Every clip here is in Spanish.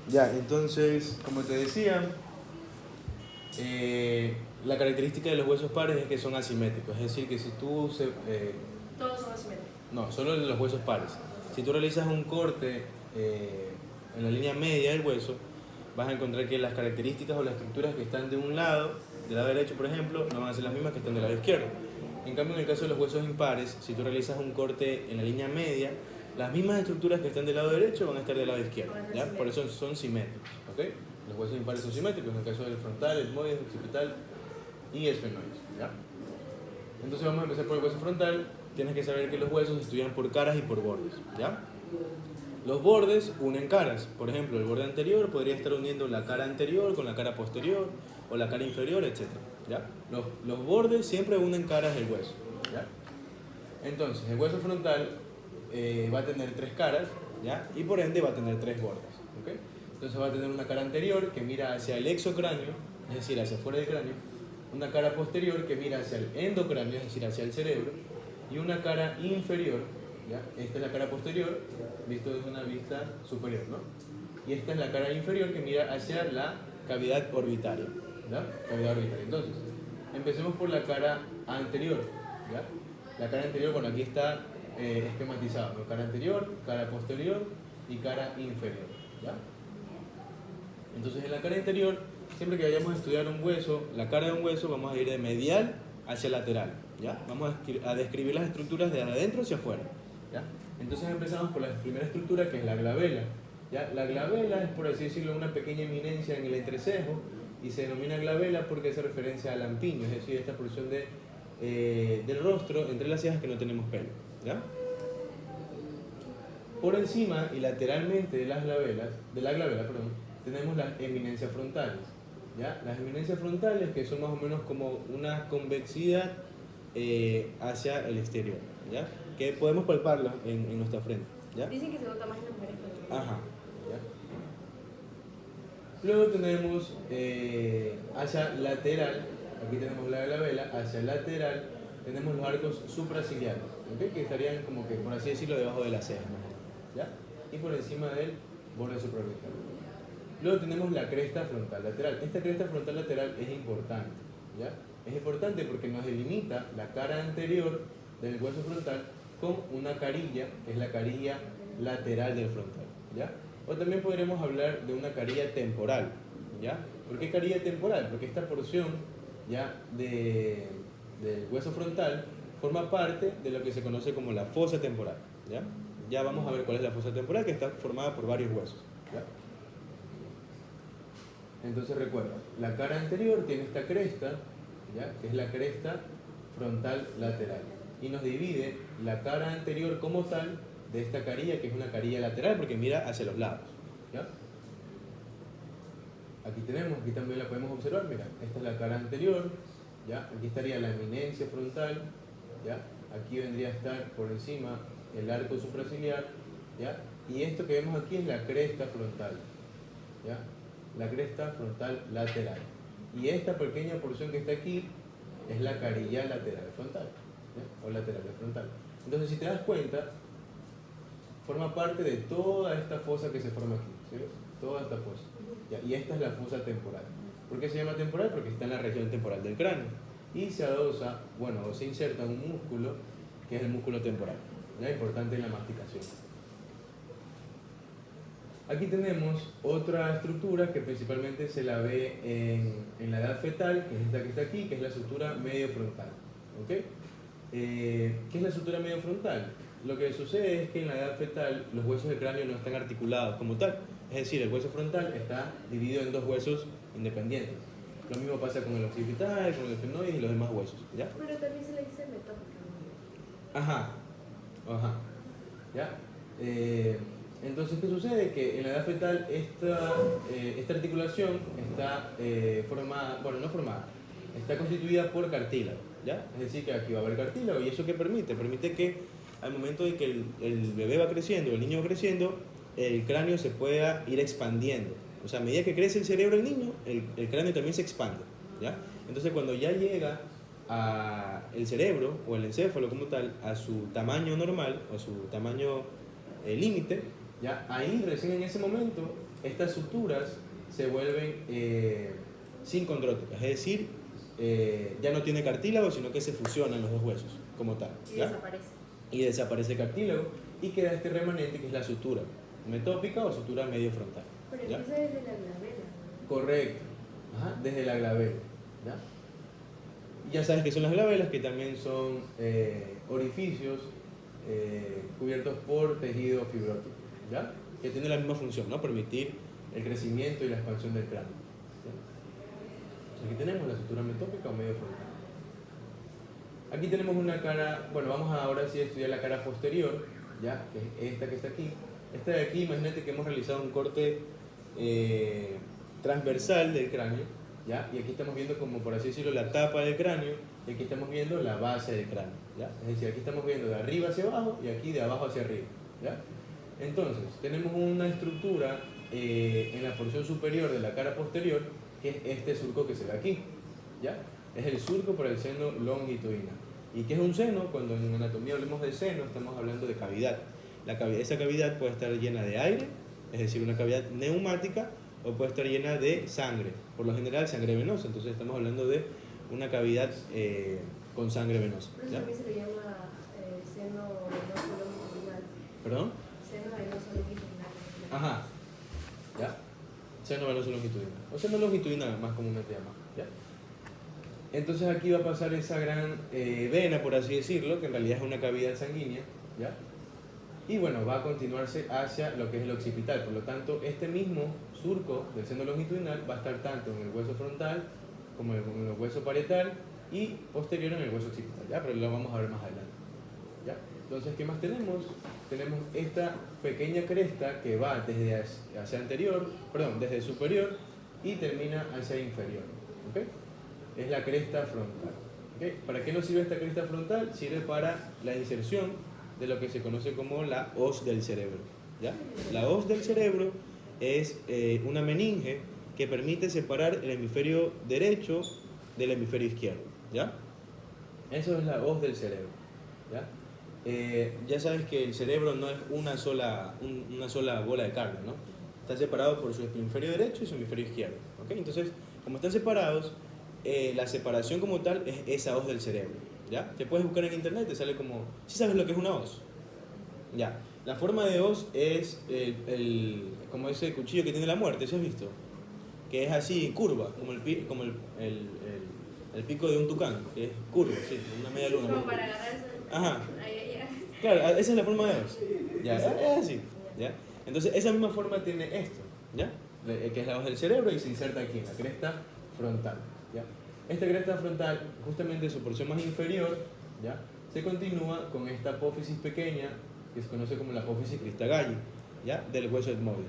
Ya, entonces, como te decía, la característica de los huesos pares es que son asimétricos. Es decir, que si tú... Todos son asimétricos. No, solo los huesos pares. Si tú realizas un corte en la línea media del hueso, vas a encontrar que las características o las estructuras que están de un lado, del lado derecho, por ejemplo, no van a ser las mismas que están del lado izquierdo. En cambio, en el caso de los huesos impares, si tú realizas un corte en la línea media, las mismas estructuras que están del lado derecho van a estar del lado izquierdo, ¿ya? Por eso son simétricos, ¿ok? Los huesos impares son simétricos, en el caso del frontal, etmoides, occipital y esfenoides, ¿ya? Entonces vamos a empezar por el hueso frontal. Tienes que saber que los huesos se estudian por caras y por bordes, ¿ya? Los bordes unen caras. Por ejemplo, el borde anterior podría estar uniendo la cara anterior con la cara posterior o la cara inferior, etc. ¿Ya? Los bordes siempre unen caras del hueso, ¿ya? Entonces, el hueso frontal va a tener tres caras, ¿ya? Y por ende va a tener tres bordes, ¿ok? Entonces va a tener una cara anterior que mira hacia el exocráneo, es decir, hacia afuera del cráneo, una cara posterior que mira hacia el endocráneo, es decir, hacia el cerebro, y una cara inferior, ¿ya? Esta es la cara posterior, visto desde una vista superior, ¿no? Y esta es la cara inferior que mira hacia la cavidad orbitaria, ¿ya? Cavidad orbitaria. Entonces, empecemos por la cara anterior, ¿ya? La cara anterior, bueno, aquí está esquematizado, ¿no? Cara anterior, cara posterior y cara inferior, ¿ya? Entonces, en la cara interior, siempre que vayamos a estudiar un hueso, la cara de un hueso, vamos a ir de medial hacia lateral, ¿ya? Vamos a describir las estructuras de adentro hacia afuera, ¿ya? Entonces empezamos por la primera estructura, que es la glabela, ¿ya? La glabela es, por así decirlo, una pequeña eminencia en el entrecejo y se denomina glabela porque hace referencia al lampiño, es decir, esta porción del rostro entre las cejas que no tenemos pelo, ¿ya? Por encima y lateralmente de la glabela, tenemos las eminencias frontales, ¿ya? Las eminencias frontales, que son más o menos como una convexidad hacia el exterior, ¿ya? Que podemos palparlas en nuestra frente, ¿ya? Dicen que se nota más en las mujeres que en los hombres. Ajá, ¿ya? Luego tenemos hacia lateral, aquí tenemos la glabela, hacia lateral tenemos los arcos supraciliares, ¿okay? Que estarían como que, por así decirlo, debajo de la ceja, ¿ya? Y por encima del borde suprarbital. Luego tenemos la cresta frontal lateral. Esta cresta frontal lateral es importante, ¿ya? Es importante porque nos delimita la cara anterior del hueso frontal con una carilla, que es la carilla lateral del frontal, ¿ya? O también podremos hablar de una carilla temporal, ¿ya? ¿Por qué carilla temporal? Porque esta porción, ¿ya? del hueso frontal forma parte de lo que se conoce como la fosa temporal, ¿ya? Ya vamos a ver cuál es la fosa temporal, que está formada por varios huesos, ¿ya? Entonces recuerda, la cara anterior tiene esta cresta, ¿ya? Que es la cresta frontal lateral, y nos divide la cara anterior como tal de esta carilla, que es una carilla lateral porque mira hacia los lados, ¿ya? Aquí tenemos, aquí también la podemos observar, mira, esta es la cara anterior, ¿ya? Aquí estaría la eminencia frontal, ¿ya? Aquí vendría a estar por encima el arco supraciliar, ¿ya? Y esto que vemos aquí es la cresta frontal, ¿ya? La cresta frontal lateral. Y esta pequeña porción que está aquí es la carilla lateral frontal, ¿ya? O lateral frontal. Entonces, si te das cuenta, forma parte de toda esta fosa que se forma aquí, ¿sí? Toda esta fosa, ¿ya? Y esta es la fosa temporal. ¿Por qué se llama temporal? Porque está en la región temporal del cráneo y se adosa, bueno, o se inserta un músculo que es el músculo temporal, ¿ya? Importante en la masticación. Aquí tenemos otra estructura que principalmente se la ve en la edad fetal, que es esta que está aquí, que es la sutura mediofrontal, ¿ok? ¿Qué es la sutura mediofrontal? Lo que sucede es que en la edad fetal los huesos del cráneo no están articulados como tal, es decir, el hueso frontal está dividido en dos huesos independientes. Lo mismo pasa con el occipital, con el esfenoides y los demás huesos, ¿ya? Pero también se le dice metópica. Ajá, ajá, ¿ya? Entonces, ¿qué sucede? Que en la edad fetal esta articulación está formada, bueno, no formada, está constituida por cartílago, ¿ya? Es decir, que aquí va a haber cartílago. ¿Y eso qué permite? Permite que al momento de que el bebé va creciendo, el niño va creciendo, el cráneo se pueda ir expandiendo. O sea, a medida que crece el cerebro del niño, el cráneo también se expande, ¿ya? Entonces, cuando ya llega el cerebro o el encéfalo como tal a su tamaño normal o su tamaño límite, ¿ya? Ahí, recién en ese momento, estas suturas se vuelven sincondróticas, es decir, ya no tiene cartílago, sino que se fusionan los dos huesos como tal. Y ¿ya? desaparece. Y desaparece el cartílago y queda este remanente que es la sutura metópica o sutura medio frontal. Pero ¿ya? empieza desde la glabela. Correcto. Ajá, desde la glabela. ¿Ya? Ya sabes que son las glabelas, que también son orificios cubiertos por tejido fibrótico, ¿ya? Que tiene la misma función, ¿no? Permitir el crecimiento y la expansión del cráneo. ¿ya? Aquí tenemos la sutura metópica o medio frontal. Aquí tenemos una cara, bueno, vamos ahora sí a estudiar la cara posterior, ¿ya? Que es esta que está aquí. Esta de aquí, imagínate que hemos realizado un corte transversal del cráneo, ¿ya? Y aquí estamos viendo, como por así decirlo, la tapa del cráneo, y aquí estamos viendo la base del cráneo, ¿ya? Es decir, aquí estamos viendo de arriba hacia abajo y aquí de abajo hacia arriba, ¿ya? Entonces, tenemos una estructura en la porción superior de la cara posterior, que es este surco que se ve aquí, ¿ya? Es el surco por el seno longitudinal. ¿Y qué es un seno? Cuando en anatomía hablamos de seno, estamos hablando de cavidad. Esa cavidad puede estar llena de aire, es decir, una cavidad neumática, o puede estar llena de sangre, por lo general sangre venosa. Entonces estamos hablando de una cavidad con sangre venosa. Por eso ¿ya? también se le llama seno venoso longitudinal. ¿Perdón? Seno venoso longitudinal. Ajá. ¿Ya? Seno venoso longitudinal. O seno longitudinal, más comúnmente llamado. ¿Ya? Entonces aquí va a pasar esa gran vena, por así decirlo, que en realidad es una cavidad sanguínea, ¿ya? Y bueno, va a continuarse hacia lo que es el occipital. Por lo tanto, este mismo surco del seno longitudinal va a estar tanto en el hueso frontal como en el hueso parietal y posterior en el hueso occipital, ¿ya? Pero lo vamos a ver más adelante, ¿ya? Entonces, ¿qué más tenemos? Tenemos esta pequeña cresta que va desde hacia anterior, perdón, desde superior y termina hacia inferior, ¿ok? Es la cresta frontal. ¿Okay? ¿Para qué nos sirve esta cresta frontal? Sirve para la inserción de lo que se conoce como la hoz del cerebro. ¿ya? La hoz del cerebro es una meninge que permite separar el hemisferio derecho del hemisferio izquierdo. ¿ya? Eso es la hoz del cerebro. ¿ya? Ya sabes que el cerebro no es una sola bola de carne, ¿no? Está separado por su hemisferio derecho y su hemisferio izquierdo. ¿okay? Entonces, como están separados, la separación como tal es esa hoz del cerebro. ¿ya? Te puedes buscar en internet, te sale como... ¿Sí sabes lo que es una hoz? Ya. La forma de hoz es como ese cuchillo que tiene la muerte, ¿sí has visto? Que es así, curva, como el pico de un tucán, que es curvo, sí, una media luna. Como para agarrar eso. Ajá. Ahí. Claro, esa es la forma de hoz. Ya, es así. ¿ya? Entonces, esa misma forma tiene esto, ¿ya? Que es la hoz del cerebro y se inserta aquí en la cresta frontal. ¿ya? Esta cresta frontal, justamente en su porción más inferior, ¿ya? Se continúa con esta apófisis pequeña que se conoce como la apófisis cristagalli, ¿ya? Del hueso etmoides.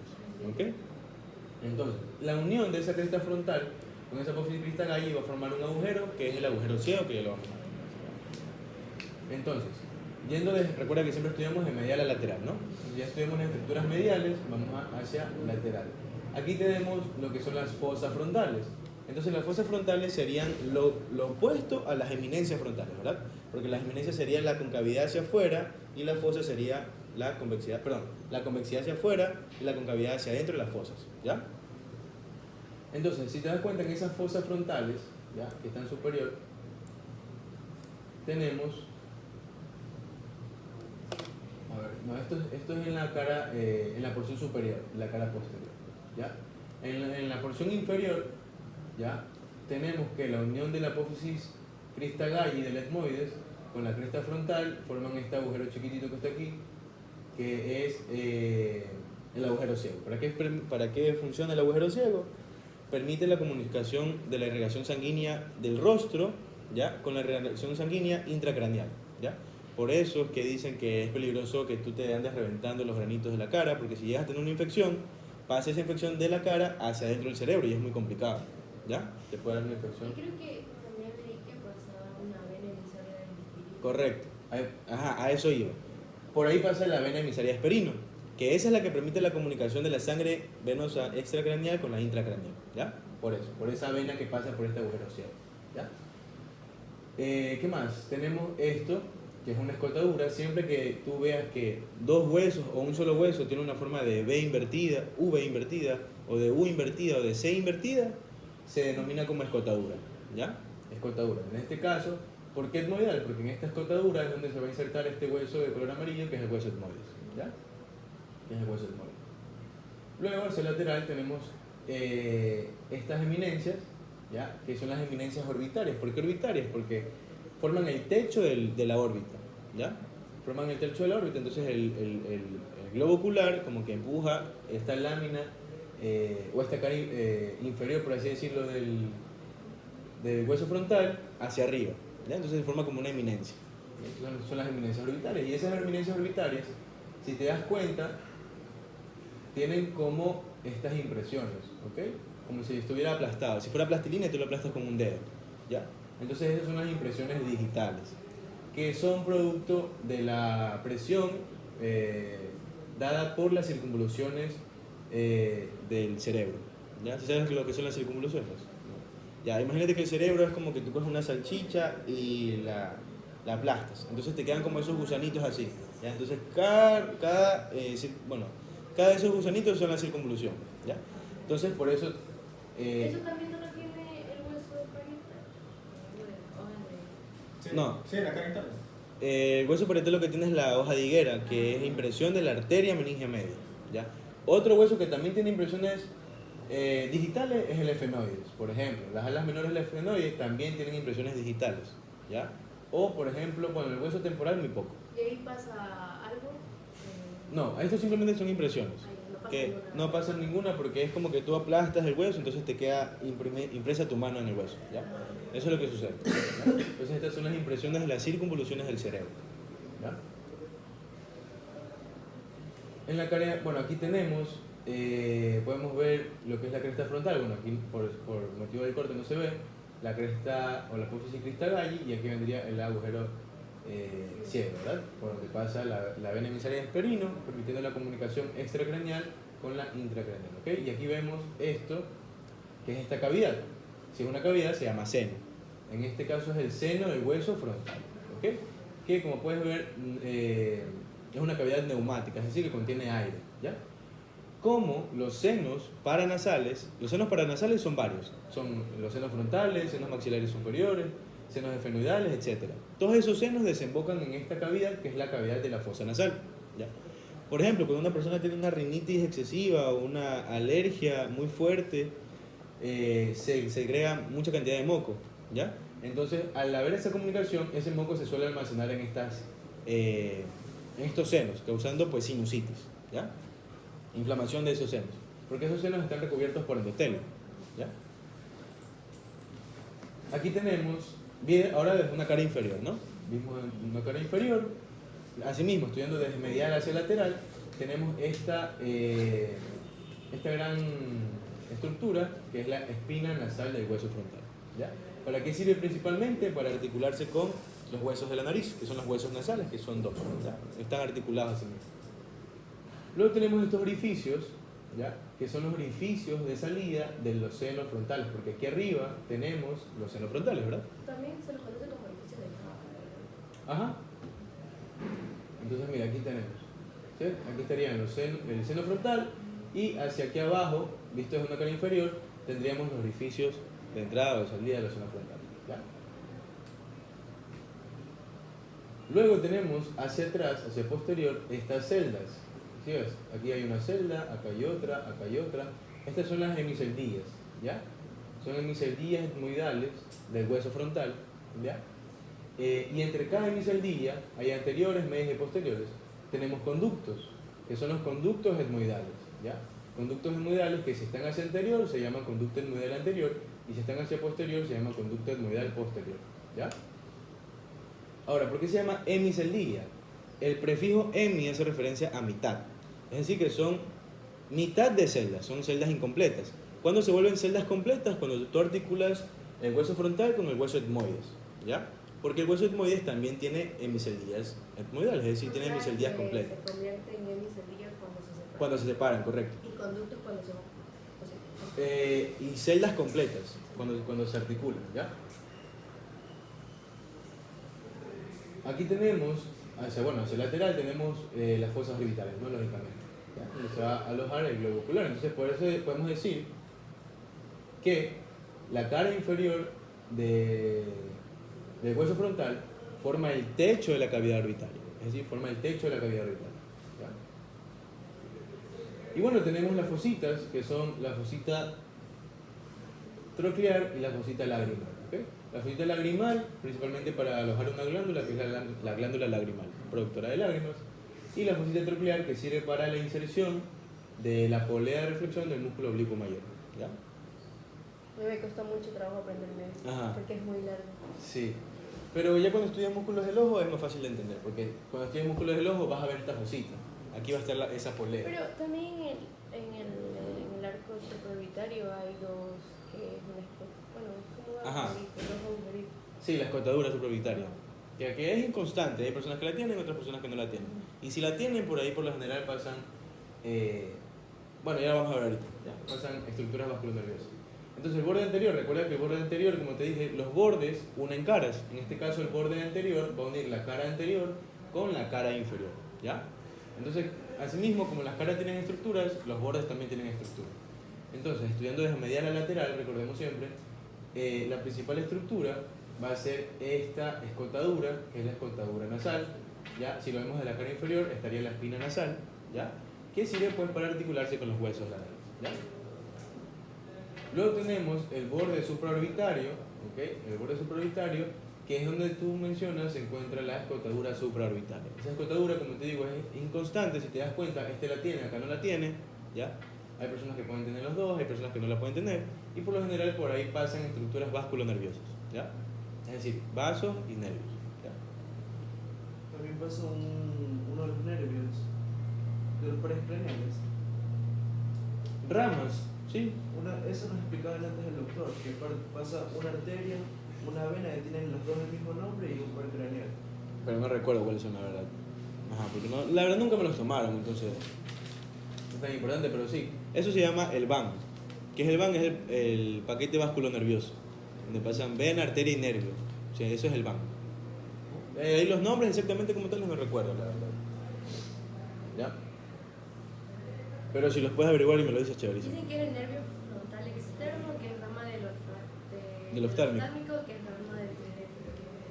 ¿ok? Entonces, la unión de esa cresta frontal con esa apófisis cristagalli va a formar un agujero que es el agujero ciego, que ya lo vamos a ver. Entonces, recuerda que siempre estudiamos de medial a lateral, ¿no? Ya estudiamos las estructuras mediales, vamos hacia lateral. Aquí tenemos lo que son las fosas frontales. Entonces las fosas frontales serían lo opuesto a las eminencias frontales, ¿verdad? Porque las eminencias serían la concavidad hacia afuera y la fosa sería la convexidad hacia afuera y la concavidad hacia adentro de las fosas, ¿ya? Entonces, si te das cuenta en esas fosas frontales, ¿ya? Que están superior, tenemos... A ver, no, esto es en la cara, en la porción superior, en la cara posterior, ¿ya? En la porción inferior, ¿ya? Tenemos que la unión de la apófisis cristagalli del etmoides con la cresta frontal forman este agujero chiquitito que está aquí, que es el agujero ciego. ¿Para qué funciona el agujero ciego? Permite la comunicación de la irrigación sanguínea del rostro, ¿ya? Con la irrigación sanguínea intracraneal, ¿ya? Por eso es que dicen que es peligroso que tú te andes reventando los granitos de la cara, porque si llegas a tener una infección, pasa esa infección de la cara hacia adentro del cerebro y es muy complicado, ¿ya? Te puede dar una infección. Y creo que también leí que pasaba una vena emisaria del espíritu. Correcto. Ajá, a eso iba. Por ahí pasa la vena emisaria esperino, que esa es la que permite la comunicación de la sangre venosa extracraneal con la intracraneal, ¿ya? Por eso, por esa vena que pasa por este agujero ciego, ¿ya? ¿Qué más? Tenemos esto, que es una escotadura, siempre que tú veas que dos huesos o un solo hueso tiene una forma de V invertida, o de U invertida, o de C invertida, se denomina como escotadura, ¿ya? Escotadura. En este caso, ¿por qué etmoidal? Porque en esta escotadura es donde se va a insertar este hueso de color amarillo, que es el hueso etmoides, ¿ya? Que es el hueso etmoides. Luego, hacia el lateral tenemos estas eminencias, ¿ya? Que son las eminencias orbitarias. ¿Por qué orbitarias? Porque forman el techo de la órbita, ¿ya? Forman el techo de la órbita, entonces el globo ocular como que empuja esta lámina o esta cara inferior, por así decirlo, del hueso frontal hacia arriba, ¿ya? Entonces se forma como una eminencia. Son las eminencias orbitarias, y esas eminencias orbitarias, si te das cuenta, tienen como estas impresiones, ¿ok? Como si estuviera aplastado. Si fuera plastilina, tú lo aplastas con un dedo, ¿ya? Entonces esas son las impresiones digitales, que son producto de la presión dada por las circunvoluciones del cerebro, ¿ya? ¿Sí sabes lo que son las circunvoluciones? Ya, imagínate que el cerebro es como que tú coges una salchicha y la aplastas, entonces te quedan como esos gusanitos así, ¿ya? Entonces cada de esos gusanitos son la circunvolución, ¿ya? Entonces por eso... ¿Eso también no lo tiene el hueso parietal? Sí, No. Sí, la cara interna. El hueso parietal lo que tiene es la hoja de higuera, que es impresión de la arteria meningia media, ¿ya? Otro hueso que también tiene impresiones digitales es el efenoides, por ejemplo. Las alas menores del efenoides también tienen impresiones digitales, ¿ya? O, por ejemplo, bueno, el hueso temporal muy poco. ¿Y ahí pasa algo? No, estos simplemente son impresiones. Ahí no pasa Que ninguna. no pasa ninguna porque es como que tú aplastas el hueso, entonces te queda impresa tu mano en el hueso, ¿ya? Eso es lo que sucede, ¿ya? Entonces estas son las impresiones de las circunvoluciones del cerebro, ¿ya? En la cara, bueno, aquí tenemos, podemos ver lo que es la cresta frontal. Bueno, aquí por motivo del corte no se ve la cresta o la apófisis cristagalli, y aquí vendría el agujero ciego, ¿verdad? Por donde pasa la vena emisaria de Hesperino, permitiendo la comunicación extracraneal con la intracraneal, ¿ok? Y aquí vemos esto, que es esta cavidad. Si es una cavidad, se llama seno. En este caso es el seno del hueso frontal, ¿ok? Que como puedes ver es una cavidad neumática, es decir, que contiene aire, ¿ya? Como los senos paranasales son varios. Son los senos frontales, senos maxilares superiores, senos efenoidales, etc. Todos esos senos desembocan en esta cavidad, que es la cavidad de la fosa nasal, ¿ya? Por ejemplo, cuando una persona tiene una rinitis excesiva o una alergia muy fuerte, se segrega mucha cantidad de moco, ¿ya? Entonces, al haber esa comunicación, ese moco se suele almacenar en estos senos, causando pues sinusitis, ¿ya? Inflamación de esos senos, porque esos senos están recubiertos por endotelio, ¿ya? Aquí tenemos, ahora desde una cara inferior, ¿no? Vimos una cara inferior, asimismo, estudiando desde medial hacia lateral, tenemos esta gran estructura que es la espina nasal del hueso frontal, ¿ya? ¿Para qué sirve principalmente? Para articularse con los huesos de la nariz, que son los huesos nasales, que son dos, ¿ya? Están articulados así mismo. Luego tenemos estos orificios, ¿ya? Que son los orificios de salida de los senos frontales, porque aquí arriba tenemos los senos frontales, ¿verdad? También se los conoce como orificio de entrada. Ajá. Entonces, mira, aquí tenemos, ¿sí? Aquí estarían el seno frontal, y hacia aquí abajo, visto desde una cara inferior, tendríamos los orificios de entrada o de salida de los senos frontales, ¿ya? Luego tenemos hacia atrás, hacia posterior, estas celdas. ¿Sí ves? Aquí hay una celda, acá hay otra, acá hay otra. Estas son las hemiceldillas, ¿ya? Son hemiceldillas etmoidales del hueso frontal, ¿ya? Y entre cada hemiceldilla, hay anteriores, medias y posteriores, tenemos conductos, que son los conductos etmoidales, ¿ya? Conductos etmoidales que si están hacia anterior se llama conducto etmoidal anterior, y si están hacia posterior se llama conducto etmoidal posterior, ¿ya? Ahora, ¿por qué se llama hemiceldilla? El prefijo hemi hace referencia a mitad, es decir, que son mitad de celdas, son celdas incompletas. ¿Cuándo se vuelven celdas completas? Cuando tú articulas el hueso frontal con el hueso etmoides, ¿ya? Porque el hueso etmoides también tiene hemiceldillas etmoidales, es decir, tiene hemiceldillas completas. Se convierte en hemiceldillas cuando se separan. Cuando se separan, correcto. Y conductos cuando se van. Y celdas completas, cuando se articulan, ¿ya? aquí tenemos, hacia el lateral tenemos las fosas orbitales, ¿no? Lógicamente, ¿ya? Donde se va a alojar el globo ocular. Entonces, por eso podemos decir que la cara inferior del hueso frontal forma el techo de la cavidad orbitaria, es decir, forma el techo de la cavidad orbitaria. ¿Ya? Y bueno, tenemos las fositas, que son la fosita troclear y la fosita lagrimal. ¿Okay? La fosita lagrimal, principalmente para alojar una glándula, que es la glándula lagrimal, productora de lágrimas, y la fosita troclear, que sirve para la inserción de la polea de reflexión del músculo oblicuo mayor. ¿Ya? A mí me costó mucho trabajo aprenderme eso, Ajá. porque es muy largo. Sí, pero ya cuando estudias músculos del ojo es más fácil de entender, porque cuando estudias músculos del ojo vas a ver esta fosita. Aquí va a estar esa polea. Pero también en el arco supraorbitario hay dos, que es una bueno, como Ajá. dos agujeritos. Sí, la escotadura supraorbitaria. Que es inconstante, hay personas que la tienen y otras personas que no la tienen. Y si la tienen, por ahí por lo general pasan, bueno, ya lo vamos a ver ahorita, ¿ya? Pasan estructuras vasculonerviosas. Entonces el borde anterior, recuerda que el borde anterior, como te dije, los bordes unen caras. En este caso el borde anterior va a unir la cara anterior con la cara inferior, ¿ya? Entonces, asimismo, como las caras tienen estructuras, los bordes también tienen estructuras. Entonces, estudiando desde medial a lateral, recordemos siempre, la principal estructura va a ser esta escotadura, que es la escotadura nasal, ¿ya? Si lo vemos de la cara inferior, estaría la espina nasal, ¿ya? Que sirve pues para articularse con los huesos laterales, ¿ya? Luego tenemos el borde supraorbitario, ¿okay? El borde supraorbitario, que es donde tú mencionas, se encuentra la escotadura supraorbitaria. Esa escotadura, como te digo, es inconstante. Si te das cuenta, este la tiene, acá no la tiene, ¿ya? Hay personas que pueden tener los dos, hay personas que no la pueden tener, y por lo general por ahí pasan estructuras vasculonerviosas, ¿ya? Es decir, vasos y nervios, ¿ya? También pasa uno de los nervios, de los pares craneales. Ramas, ¿sí? Eso nos explicaba antes el doctor, que pasa una arteria, una vena que tienen los dos el mismo nombre y un par craneal. Pero no recuerdo cuáles son, la verdad. Ajá, porque no, la verdad nunca me los tomaron, entonces no es tan importante, pero sí. Eso se llama el BAN. ¿Qué es el BAN? Es el paquete vasculonervioso, donde pasan vena, arteria y nervio. O sea, eso es el BAN. Ahí los nombres exactamente como tal no me recuerdo, la verdad. ¿Ya? Pero si los puedes averiguar y me lo dices, chéverísimo. Dicen que es el nervio frontal externo, que es rama Del oftálmico. que es rama del tridente,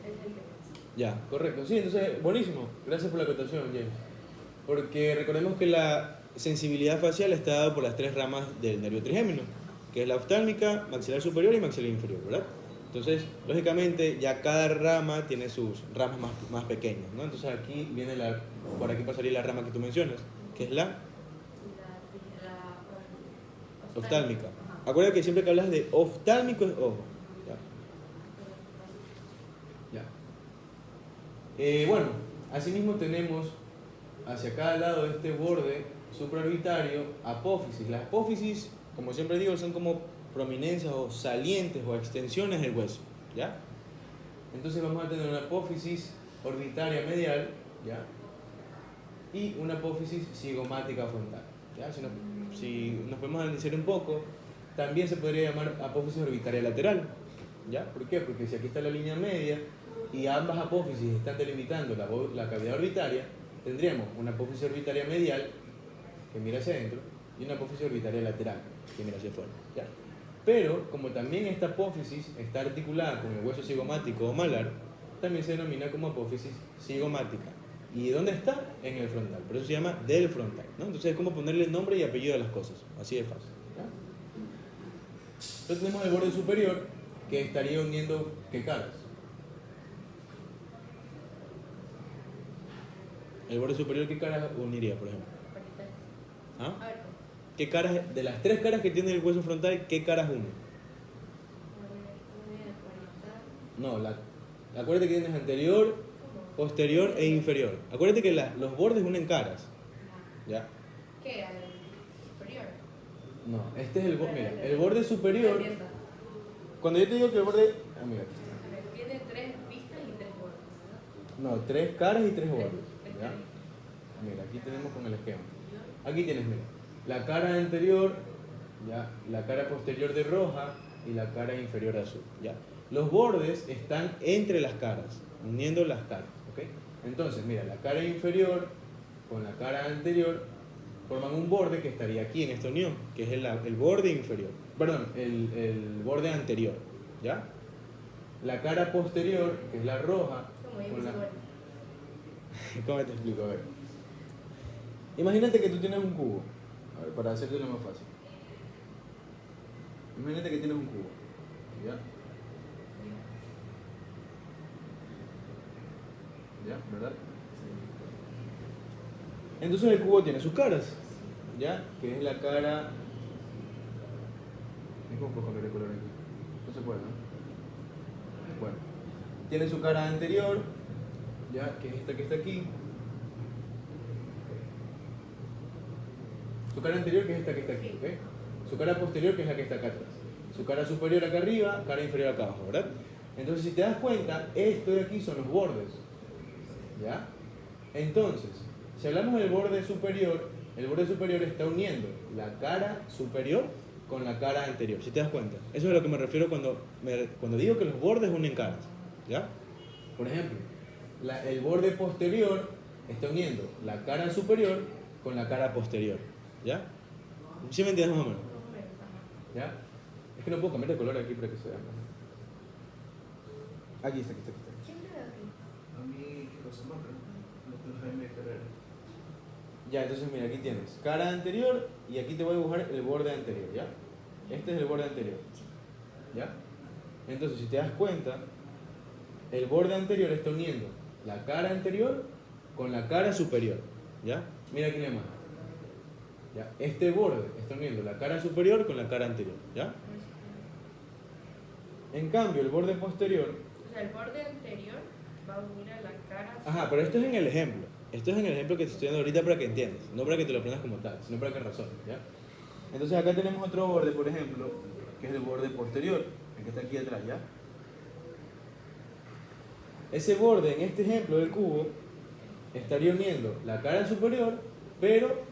que es el que pasa. Ya, correcto. Sí, entonces, buenísimo. Gracias por la acotación, James. Porque recordemos que la sensibilidad facial está dada por las tres ramas del nervio trigémino, que es la oftálmica, maxilar superior y maxilar inferior, ¿verdad? Entonces, lógicamente, ya cada rama tiene sus ramas más pequeñas, ¿no? Entonces aquí viene por aquí pasaría la rama que tú mencionas, que es la oftálmica. Ajá. Acuérdate que siempre que hablas de oftálmico es ojo. Ya. Bueno, asimismo tenemos hacia cada lado de este borde supraorbitario apófisis. Las apófisis, como siempre digo, son como prominencias o salientes o extensiones del hueso, ¿ya? Entonces vamos a tener una apófisis orbitaria medial, ¿ya? Y una apófisis cigomática frontal, ¿ya? Si nos podemos analizar un poco, también se podría llamar apófisis orbitaria lateral, ¿ya? ¿Por qué? Porque si aquí está la línea media y ambas apófisis están delimitando la cavidad orbitaria, tendríamos una apófisis orbitaria medial que mira hacia adentro y una apófisis orbitaria lateral que mira hacia afuera, ¿ya? Pero como también esta apófisis está articulada con el hueso cigomático o malar, también se denomina como apófisis cigomática. ¿Y dónde está? En el frontal. Por eso se llama del frontal, ¿no? Entonces es como ponerle nombre y apellido a las cosas. Así de fácil, ¿ya? Entonces tenemos el borde superior que estaría uniendo ¿qué caras? El borde superior, ¿qué caras uniría, por ejemplo? ¿Ah? A ver, ¿cómo? ¿Qué caras, de las tres caras que tiene el hueso frontal, qué caras une? No, acuérdate que tienes anterior, posterior e inferior. Acuérdate que los bordes unen caras. ¿Ya? ¿Qué? ¿Al superior? No, este es el borde. Mira, el borde superior. Cuando yo te digo que el borde. Ah, mira, aquí está. A ver, tiene tres pistas y tres bordes, ¿no? No, tres caras y tres bordes. Tres ¿Ya? caras. Mira, aquí tenemos con el esquema. Aquí tienes, mira, la cara anterior, ¿ya? La cara posterior de roja y la cara inferior de azul, ¿ya? Los bordes están entre las caras, uniendo las caras, ¿ok? ¿Ok? Entonces, mira, la cara inferior con la cara anterior forman un borde que estaría aquí en esta unión, que es el borde inferior. Perdón, el borde anterior. ¿Ya? La cara posterior, que es la roja, Como yo con la... bueno. ¿Cómo te explico? A ver. Imagínate que tú tienes un cubo. A ver, para hacerte lo más fácil. Imagínate que tienes un cubo. ¿Ya? ¿Ya? ¿Verdad? Entonces el cubo tiene sus caras. ¿Ya? Que es la cara... ¿Cómo puedo cambiar de color aquí? No se puede, ¿no? Bueno. Tiene su cara anterior. ¿Ya? Que es esta que está aquí. Su cara anterior, que es esta que está aquí, ¿ok? Su cara posterior, que es la que está acá atrás. Su cara superior acá arriba, cara inferior acá abajo, ¿verdad? Entonces, si te das cuenta, esto de aquí son los bordes. ¿Ya? Entonces, si hablamos del borde superior, el borde superior está uniendo la cara superior con la cara anterior. Si te das cuenta, eso es a lo que me refiero cuando digo que los bordes unen caras. ¿Ya? Por ejemplo, el borde posterior está uniendo la cara superior con la cara posterior. ¿Ya? ¿Sí me entiendes más o menos? ¿Ya? Es que no puedo cambiar de color aquí para que se vea. Aquí está, aquí está, aquí está. ¿Quién te da a ti? A mí, ¿qué cosa marca? Doctor Jaime Carrera. Ya, entonces mira, aquí tienes cara anterior y aquí te voy a dibujar el borde anterior, ¿ya? Este es el borde anterior. ¿Ya? Entonces, si te das cuenta, el borde anterior está uniendo la cara anterior con la cara superior. ¿Ya? Mira aquí la imagen. ¿Ya? Este borde está uniendo la cara superior con la cara anterior. ¿Ya? En cambio, el borde posterior... O sea, el borde anterior va a unir a la cara. Ajá, pero esto es en el ejemplo. Esto es en el ejemplo que te estoy dando ahorita para que entiendas. No para que te lo aprendas como tal, sino para que razones. ¿Ya? Entonces acá tenemos otro borde, por ejemplo, que es el borde posterior, el que está aquí atrás. ¿Ya? Ese borde, en este ejemplo del cubo, estaría uniendo la cara superior, pero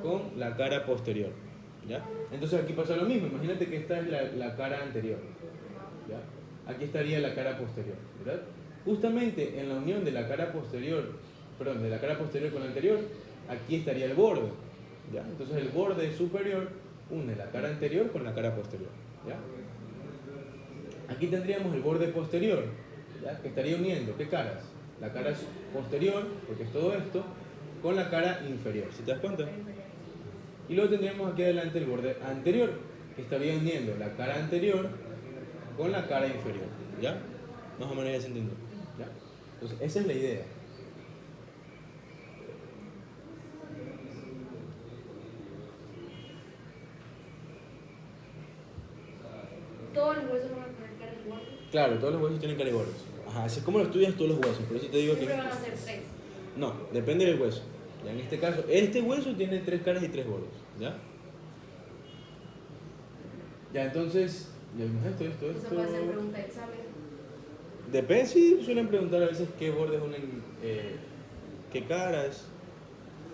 con la cara posterior. ¿Ya? Entonces aquí pasa lo mismo. Imagínate que esta es la cara anterior. ¿Ya? Aquí estaría la cara posterior, ¿verdad? Justamente en la unión de la cara posterior, perdón, de la cara posterior con la anterior, aquí estaría el borde, ¿ya? Entonces el borde superior une la cara anterior con la cara posterior, ¿ya? Aquí tendríamos el borde posterior, ¿ya? Que estaría uniendo, ¿qué caras? La cara posterior, porque es todo esto, con la cara inferior, ¿sí te das cuenta? Y luego tendríamos aquí adelante el borde anterior, que estaría uniendo la cara anterior con la cara inferior, ¿ya? Más o menos ya se entendió, ¿ya? Entonces, esa es la idea. Todos los huesos van a tener cara igual. Claro, todos los huesos tienen cara y bordes. Ajá, así es como lo estudias todos los huesos, por eso te digo que... Siempre van a ser 3. No, depende del hueso. Ya en este caso, este hueso tiene 3 caras y 3 bordes, ¿ya? Ya, entonces, ya vimos esto. Eso puede ser pregunta de examen. Depende, sí, suelen preguntar a veces qué bordes unen, qué caras.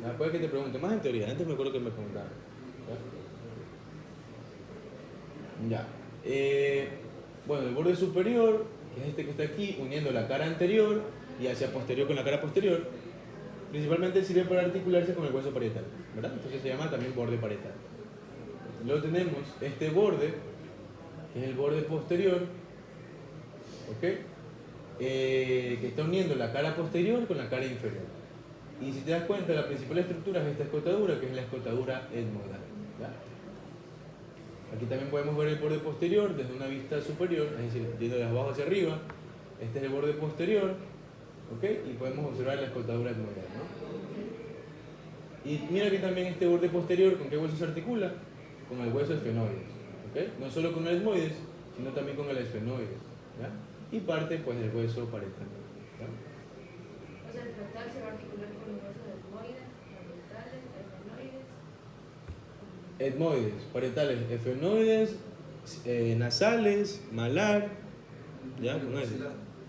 Ya, puede que te pregunten, más en teoría, antes me acuerdo que me preguntaban. Ya. Bueno, el borde superior, que es este que está aquí, uniendo la cara anterior y hacia posterior con la cara posterior, principalmente sirve para articularse con el hueso parietal, ¿verdad? Entonces se llama también borde parietal. Luego tenemos este borde, que es el borde posterior, ¿ok? Que está uniendo la cara posterior con la cara inferior. Y si te das cuenta, la principal estructura es esta escotadura, que es la escotadura etmoidal. ¿Ya? Aquí también podemos ver el borde posterior desde una vista superior, es decir, yendo de abajo hacia arriba. Este es el borde posterior, ¿ok? Y podemos observar la escotadura etmoidal, ¿no? Y mira que también este borde posterior, ¿con qué hueso se articula? Con el hueso esfenoides, ¿ok? No solo con el etmoides, sino también con el esfenoides, ¿ya? Y parte pues del hueso parietal, ¿ya? O sea, el frontal se va a articular con los huesos etmoides, parietales, efenoides. Etmoides, parietales, efenoides, nasales, malar, ¿ya? Con eso.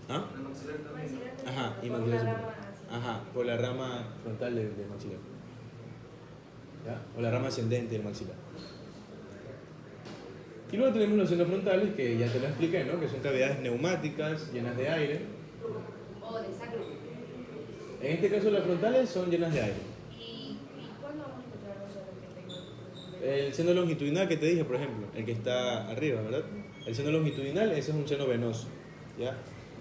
¿Ah? La maxilar también. Ajá, y Por maxilar la superior. rama así. Ajá, por la rama frontal del maxilar. ¿Ya? O la rama ascendente del maxilar. Y luego tenemos los senos frontales, que ya te lo expliqué, ¿no? Que son cavidades neumáticas llenas de aire. O de sangre. En este caso las frontales son llenas de aire. ¿Y cuándo vamos a encontrar los senos que tengan? El seno longitudinal que te dije, por ejemplo, el que está arriba, ¿verdad? El seno longitudinal, ese es un seno venoso, ¿ya?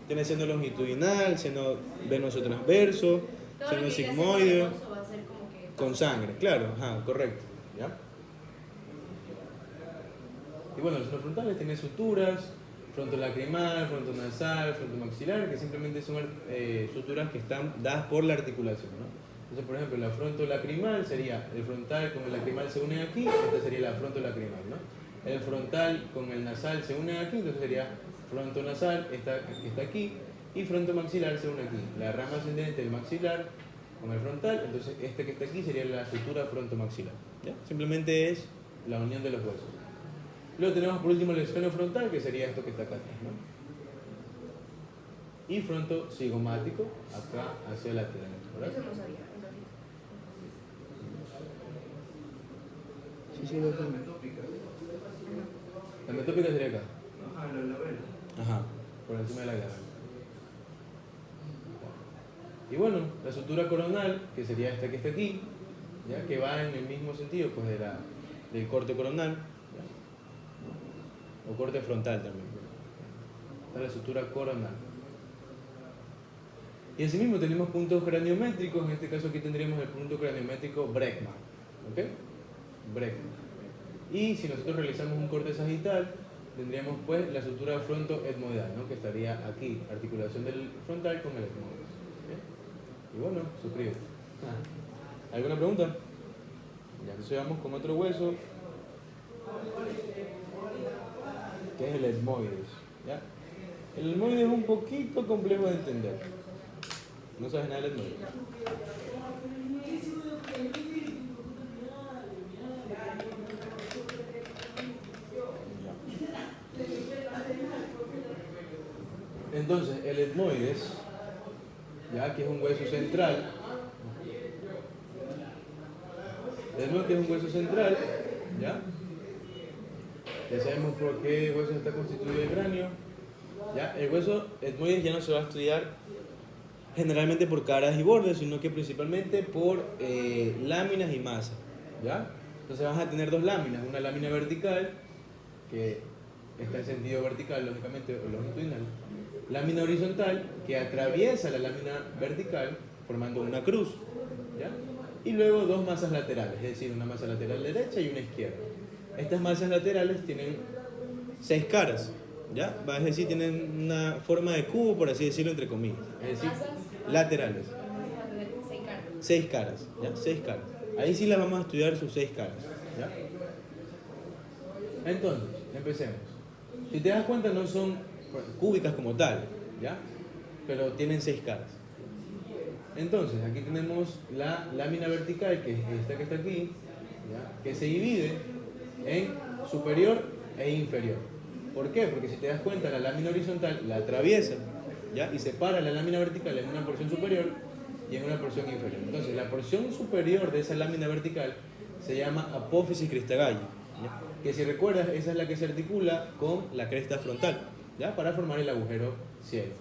Tiene seno longitudinal, seno venoso transverso, Todo seno lo que diga seno sigmoideo, venoso va a ser como que con sangre, claro, ajá, correcto, ¿ya? Y bueno, los senos frontales tienen suturas, frontolacrimal, frontonasal, frontomaxilar, que simplemente son suturas que están dadas por la articulación, ¿no? Entonces, por ejemplo, la frontolacrimal sería el frontal con el lacrimal se unen aquí, esta sería la frontolacrimal, ¿no? El frontal con el nasal se unen aquí, entonces sería frontonasal, esta que está aquí, y frontomaxilar se une aquí. La rama ascendente del maxilar con el frontal, entonces este que está aquí sería la sutura frontomaxilar, ¿ya? Simplemente es la unión de los huesos. Luego tenemos por último el esfeno frontal, que sería esto que está acá atrás, ¿no? Y fronto cigomático, acá hacia el lateral, ¿verdad? eso no sabía. Sí, La metópica. La metópica sería acá. Ajá, la vena. Ajá, por encima de la glabela. Y bueno, la sutura coronal, que sería esta que está aquí, ¿ya? Que va en el mismo sentido pues, del corte coronal, ¿ya? O corte frontal también. Está la sutura coronal. Y asimismo tenemos puntos craniométricos, en este caso aquí tendríamos el punto craniométrico Bregman. ¿Ok? Bregman. Y si nosotros realizamos un corte sagital, tendríamos pues la sutura frontoetmoidal, ¿no? Que estaría aquí, articulación del frontal con el etmoides. ¿Ok? Y bueno, suscríbete. ¿Alguna pregunta? Ya entonces vamos con otro hueso, que es el etmoides. ¿Ya? El etmoides es un poquito complejo de entender. ¿No sabes nada del etmoides? Entonces, el etmoides, ya que es un hueso central, el etmoides es un hueso central, ¿ya? Ya sabemos por qué hueso está constituido el cráneo. ¿Ya? El hueso etmoides ya no se va a estudiar generalmente por caras y bordes, sino que principalmente por láminas y masa, ¿ya? Entonces vas a tener dos láminas, una lámina vertical, que está en sentido vertical, lógicamente, o longitudinal, lámina horizontal, que atraviesa la lámina vertical, formando una cruz, ¿ya? Y luego dos masas laterales, es decir, una masa lateral derecha y una izquierda. Estas masas laterales tienen 6 caras, ¿ya? Es decir, tienen una forma de cubo, por así decirlo, entre comillas. Es decir, laterales. 6 caras, ¿ya? 6 caras. Ahí sí las vamos a estudiar sus 6 caras, ¿ya? Entonces, empecemos. Si te das cuenta, no son cúbicas como tal, ¿ya? Pero tienen 6 caras. Entonces, aquí tenemos la lámina vertical, que es esta que está aquí, ¿ya? Que se divide en superior e inferior. ¿Por qué? Porque si te das cuenta, la lámina horizontal la atraviesa, ¿ya? Y separa la lámina vertical en una porción superior y en una porción inferior. Entonces, la porción superior de esa lámina vertical se llama apófisis cristagalli, ¿ya? Que si recuerdas, esa es la que se articula con la cresta frontal, ¿ya? Para formar el agujero ciego.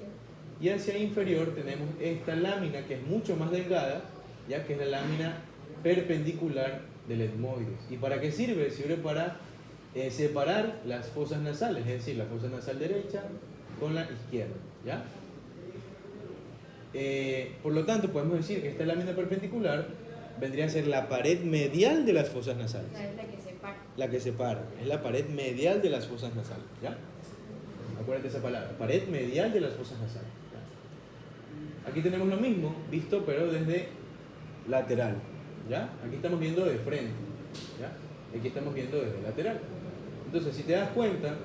Y hacia inferior tenemos esta lámina que es mucho más delgada, ¿ya? Que es la lámina perpendicular del etmoides. ¿Y para qué sirve? Sirve para separar las fosas nasales, es decir, la fosa nasal derecha con la izquierda, ¿ya? Por lo tanto, podemos decir que esta lámina perpendicular vendría a ser la pared medial de las fosas nasales. Es la que separa. La que separa, es la pared medial de las fosas nasales, ¿ya? Acuérdate esa palabra, pared medial de las fosas nasales, ¿ya? Aquí tenemos lo mismo, visto pero desde lateral, ¿ya? Aquí estamos viendo de frente, ¿ya? Aquí estamos viendo desde lateral. Entonces, si te das cuenta,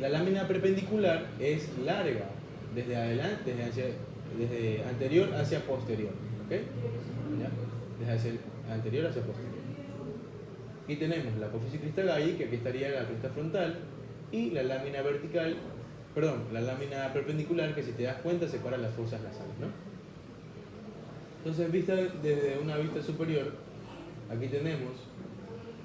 la lámina perpendicular es larga desde adelante, desde anterior hacia posterior, ¿ok? ¿Ya? Desde anterior hacia posterior. Aquí tenemos la apófisis cristagalli, que aquí estaría la cresta frontal, y la lámina vertical, perdón, la lámina perpendicular, que si te das cuenta separa las fosas nasales, ¿no? Entonces, vista desde una vista superior, aquí tenemos,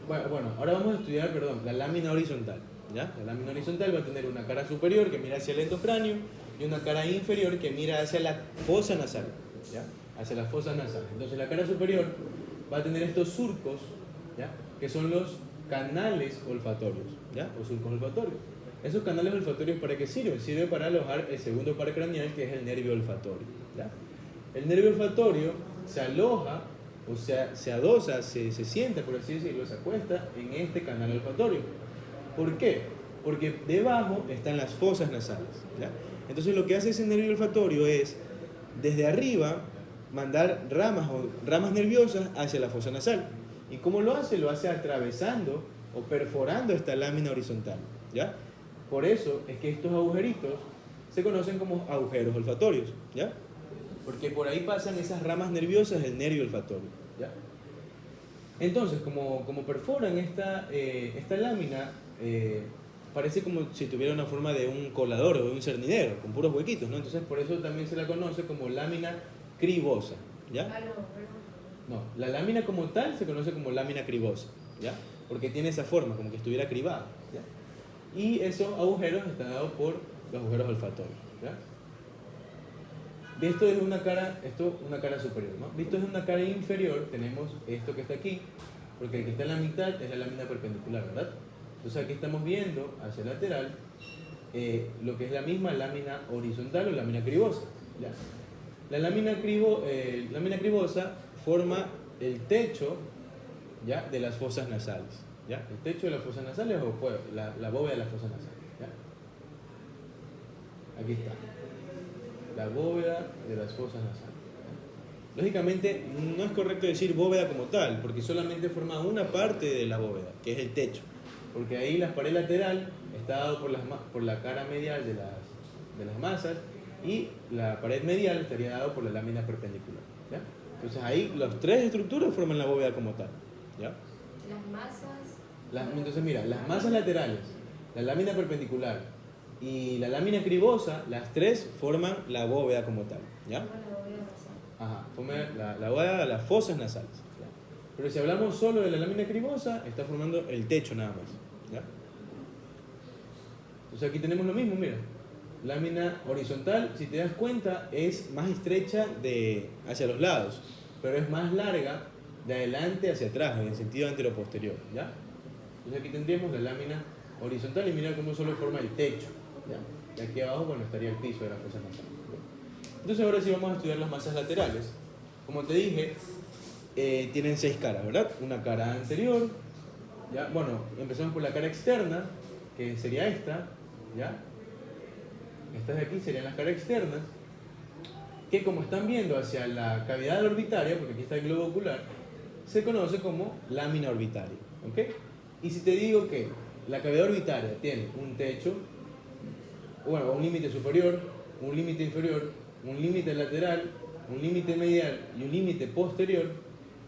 bueno, ahora vamos a estudiar, perdón, la lámina horizontal, ¿ya? La lámina horizontal va a tener una cara superior que mira hacia el endocráneo y una cara inferior que mira hacia la fosa nasal, ¿ya? Hacia las fosas nasales. Entonces la cara superior va a tener estos surcos, ¿ya? Que son los canales olfatorios, ¿ya? O surcos olfatorios. Esos canales olfatorios, ¿para qué sirven? Sirve para alojar el segundo par craneal, que es el nervio olfatorio, ¿ya? El nervio olfatorio se aloja, o sea, se adosa, se sienta, por así decirlo, se acuesta en este canal olfatorio. ¿Por qué? Porque debajo están las fosas nasales, ¿ya? Entonces lo que hace ese nervio olfatorio es, desde arriba, mandar ramas nerviosas hacia la fosa nasal. ¿Y cómo lo hace? Lo hace atravesando o perforando esta lámina horizontal, ¿ya? Por eso es que estos agujeritos se conocen como agujeros olfatorios, ¿ya? Porque por ahí pasan esas ramas nerviosas del nervio olfatorio, ¿ya? Entonces, como perforan esta lámina, parece como si tuviera una forma de un colador o de un cernidero, con puros huequitos, ¿no? Entonces, por eso también se la conoce como lámina cribosa, ¿ya? No, la lámina como tal se conoce como lámina cribosa, ¿ya? Porque tiene esa forma, como que estuviera cribada, ¿ya? Y esos agujeros están dados por los agujeros olfatorios, ¿ya? Esto es una cara superior, ¿no? Visto desde una cara inferior, tenemos esto que está aquí, porque el que está en la mitad es la lámina perpendicular, ¿verdad? Entonces aquí estamos viendo hacia el lateral lo que es la misma lámina horizontal o lámina cribosa, ¿ya? La lámina cribosa forma el techo, ¿ya? De las fosas nasales, ¿ya? El techo de las fosas nasales o pues, la bóveda de las fosas nasales, ¿ya? Aquí está. La bóveda de las fosas nasales. Lógicamente no es correcto decir bóveda como tal, porque solamente forma una parte de la bóveda, que es el techo, porque ahí la pared lateral está dado por la cara medial de las masas y la pared medial estaría dado por la lámina perpendicular, ¿ya? Entonces ahí las tres estructuras forman la bóveda como tal, ¿ya? Las masas. Entonces mira, las masas laterales, la lámina perpendicular y la lámina cribosa, las tres forman la bóveda como tal, ¿ya? La bóveda nasal. Ajá, forman la bóveda de las fosas nasales, ¿ya? Pero si hablamos solo de la lámina cribosa, está formando el techo nada más, ¿ya? Entonces aquí tenemos lo mismo, mira. Lámina horizontal, si te das cuenta, es más estrecha hacia los lados, pero es más larga de adelante hacia atrás, en el sentido anteroposterior, ¿ya? Entonces aquí tendríamos la lámina horizontal y mira cómo solo forma el techo, ¿ya? Y aquí abajo, bueno, estaría el piso de la fosa nasal, ¿ya? Entonces ahora sí vamos a estudiar las masas laterales. Como te dije, tienen 6 caras, ¿verdad? Una cara anterior, ¿ya? Bueno, empezamos por la cara externa, que sería esta, ¿ya? Estas de aquí serían las caras externas, que como están viendo hacia la cavidad orbitaria, porque aquí está el globo ocular, se conoce como lámina orbitaria, ¿ok? Y si te digo que la cavidad orbitaria tiene un techo, bueno, un límite superior, un límite inferior, un límite lateral, un límite medial y un límite posterior,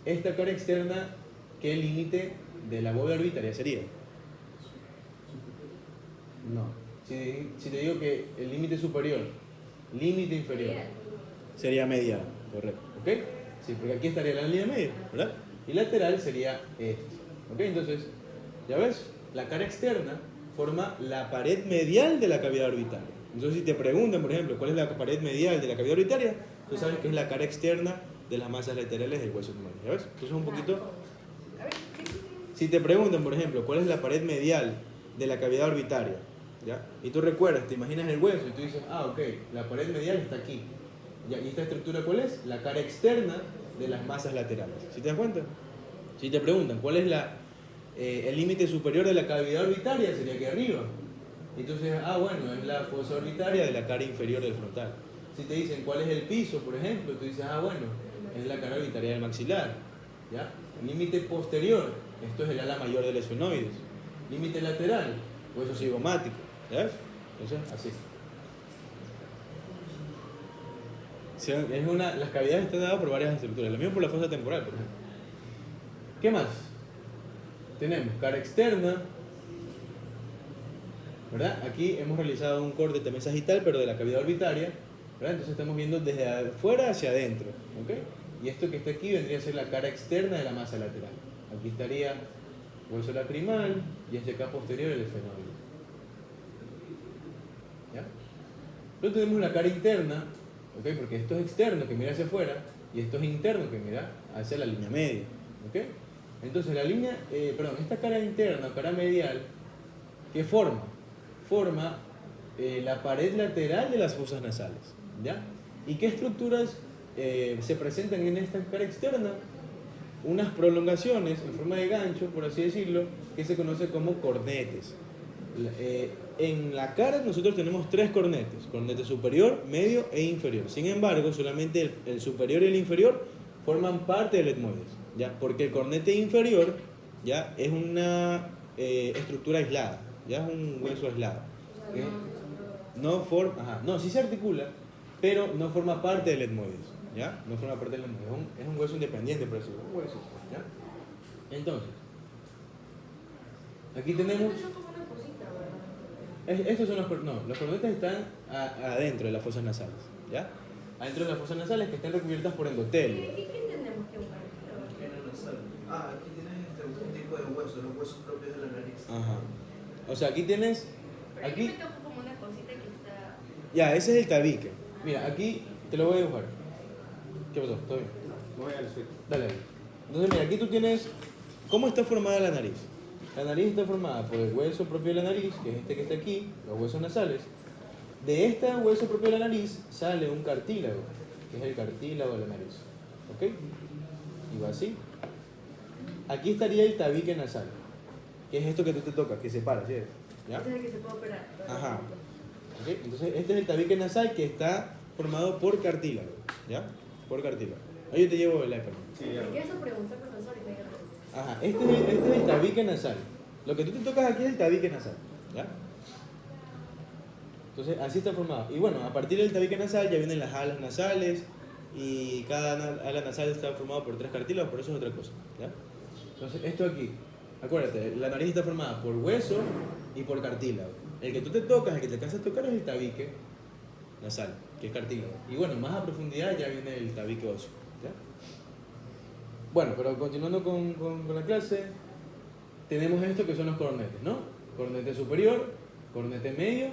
esta cara externa, ¿qué límite de la bóveda orbitaria sería? No. Si te digo que el límite superior, límite inferior, sería medial, correcto, ¿ok? Sí, porque aquí estaría la línea media, ¿verdad? Y lateral sería esto, ¿ok? Entonces, ya ves, la cara externa forma la pared medial de la cavidad orbitaria. Entonces, si te preguntan, por ejemplo, ¿cuál es la pared medial de la cavidad orbitaria? Tú sabes que es la cara externa de las masas laterales del hueso humano, ¿ya ves? Entonces, un poquito... Si te preguntan, por ejemplo, ¿cuál es la pared medial de la cavidad orbitaria? ¿Ya? Y tú recuerdas, te imaginas el hueso y tú dices, ah, ok, la pared medial está aquí. ¿Ya? ¿Y esta estructura cuál es? La cara externa de las masas laterales. ¿Sí te das cuenta? Si te preguntan, ¿cuál es el límite superior de la cavidad orbitaria? Sería aquí arriba. Entonces, bueno, es la fosa orbitaria de la cara inferior del frontal. Si te dicen, ¿cuál es el piso, por ejemplo? Tú dices, bueno, es la cara orbitaria del maxilar. ¿Ya? Límite posterior, esto es el ala mayor del esfenoides. Límite lateral, hueso cigomático. ¿Ya ves? Entonces, así. Las cavidades están dadas por varias estructuras. Lo mismo por la fosa temporal, por ejemplo. ¿Qué más? Tenemos cara externa, ¿verdad? Aquí hemos realizado un corte también sagital, pero de la cavidad orbitaria, ¿verdad? Entonces estamos viendo desde afuera hacia adentro, ¿ok? Y esto que está aquí vendría a ser la cara externa de la masa lateral. Aquí estaría hueso lacrimal y hacia acá posterior el esfenoide. ¿Ya? Luego tenemos la cara interna, ¿ok? Porque esto es externo que mira hacia afuera y esto es interno que mira hacia la línea media, ¿ok? Entonces esta cara interna o cara medial, ¿qué forma? Forma la pared lateral de las fosas nasales, ¿ya? ¿Y qué estructuras se presentan en esta cara externa? Unas prolongaciones en forma de gancho, por así decirlo, que se conoce como cornetes. En la cara nosotros tenemos 3 cornetes: cornete superior, medio e inferior. Sin embargo, solamente el superior y el inferior forman parte del etmoides, ¿ya? Porque el cornete inferior, ¿ya?, es una estructura aislada, ¿ya? Es un hueso aislado. O sea, No, sí se articula, pero no forma parte del etmoides, ¿ya? No forma parte del etmoides. Es un hueso independiente, por decirlo. Un hueso, ¿ya? Entonces, aquí tenemos... Son como una cosita, ¿verdad? Estos son los cornetes están adentro de las fosas nasales, ¿ya? Adentro de las fosas nasales que están recubiertas por endotelio. ¿Qué entendemos que es un cartílago? Vena nasal. Aquí tienes un tipo de hueso, los huesos propios de la nariz. Ajá. O sea, aquí tienes... Pero Aquí... yo me toco como una cosita que está... Ya, ese es el tabique. Mira, aquí te lo voy a dibujar. ¿Qué pasó? ¿Todo bien? Voy al suelo. Dale. Entonces, mira, aquí tú tienes... ¿Cómo está formada la nariz? La nariz está formada por el hueso propio de la nariz, que es este que está aquí, los huesos nasales. De este hueso propio de la nariz sale un cartílago, que es el cartílago de la nariz. ¿Ok? Y va así. Aquí estaría el tabique nasal, que es esto que tú te tocas, que se para, ¿sí? ¿Ya? Ese es el que se puede operar. Ajá. ¿Ok? Entonces, este es el tabique nasal que está formado por cartílago, ¿ya? Por cartílago. Ahí yo te llevo el iPad. Sí, ¿Por ya. qué eso pregunta, profesor? Y me diga todo. Ajá, este es el tabique nasal. Lo que tú te tocas aquí es el tabique nasal, ¿ya? Entonces, así está formado. Y bueno, a partir del tabique nasal ya vienen las alas nasales y cada ala nasal está formado por 3 cartílagos, por eso es otra cosa, ¿ya? Entonces, esto aquí, acuérdate, la nariz está formada por hueso y por cartílago. El que tú te tocas, el que te alcanzas a tocar es el tabique nasal, que es cartílago. Y bueno, más a profundidad ya viene el tabique óseo, ¿ya? Bueno, pero continuando con la clase, tenemos esto que son los cornetes, ¿no? Cornete superior, cornete medio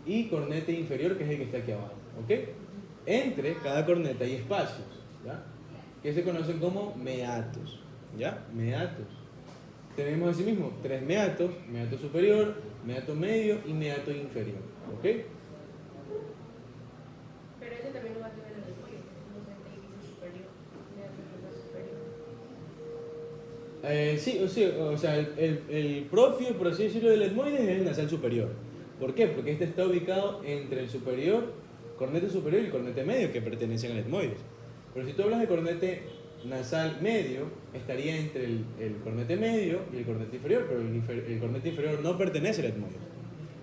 y cornete inferior, que es el que está aquí abajo, ¿ok? Entre cada corneta hay espacios, ¿ya? Que se conocen como meatos, ¿ya? Meatos. Tenemos asimismo 3 meatos: meato superior, meato medio y meato inferior, ¿ok? Pero ese también lo va a tener en el cuello. No sé, ahí dice superior. Mira, Sí, o sea, el propio, por así decirlo, del etmoides es el nasal superior. ¿Por qué? Porque este está ubicado entre el superior, cornete superior y el cornete medio, que pertenecen al etmoides. Pero si tú hablas de cornete nasal medio, estaría entre el cornete medio y el cornete inferior, pero el cornete inferior no pertenece al etmoides.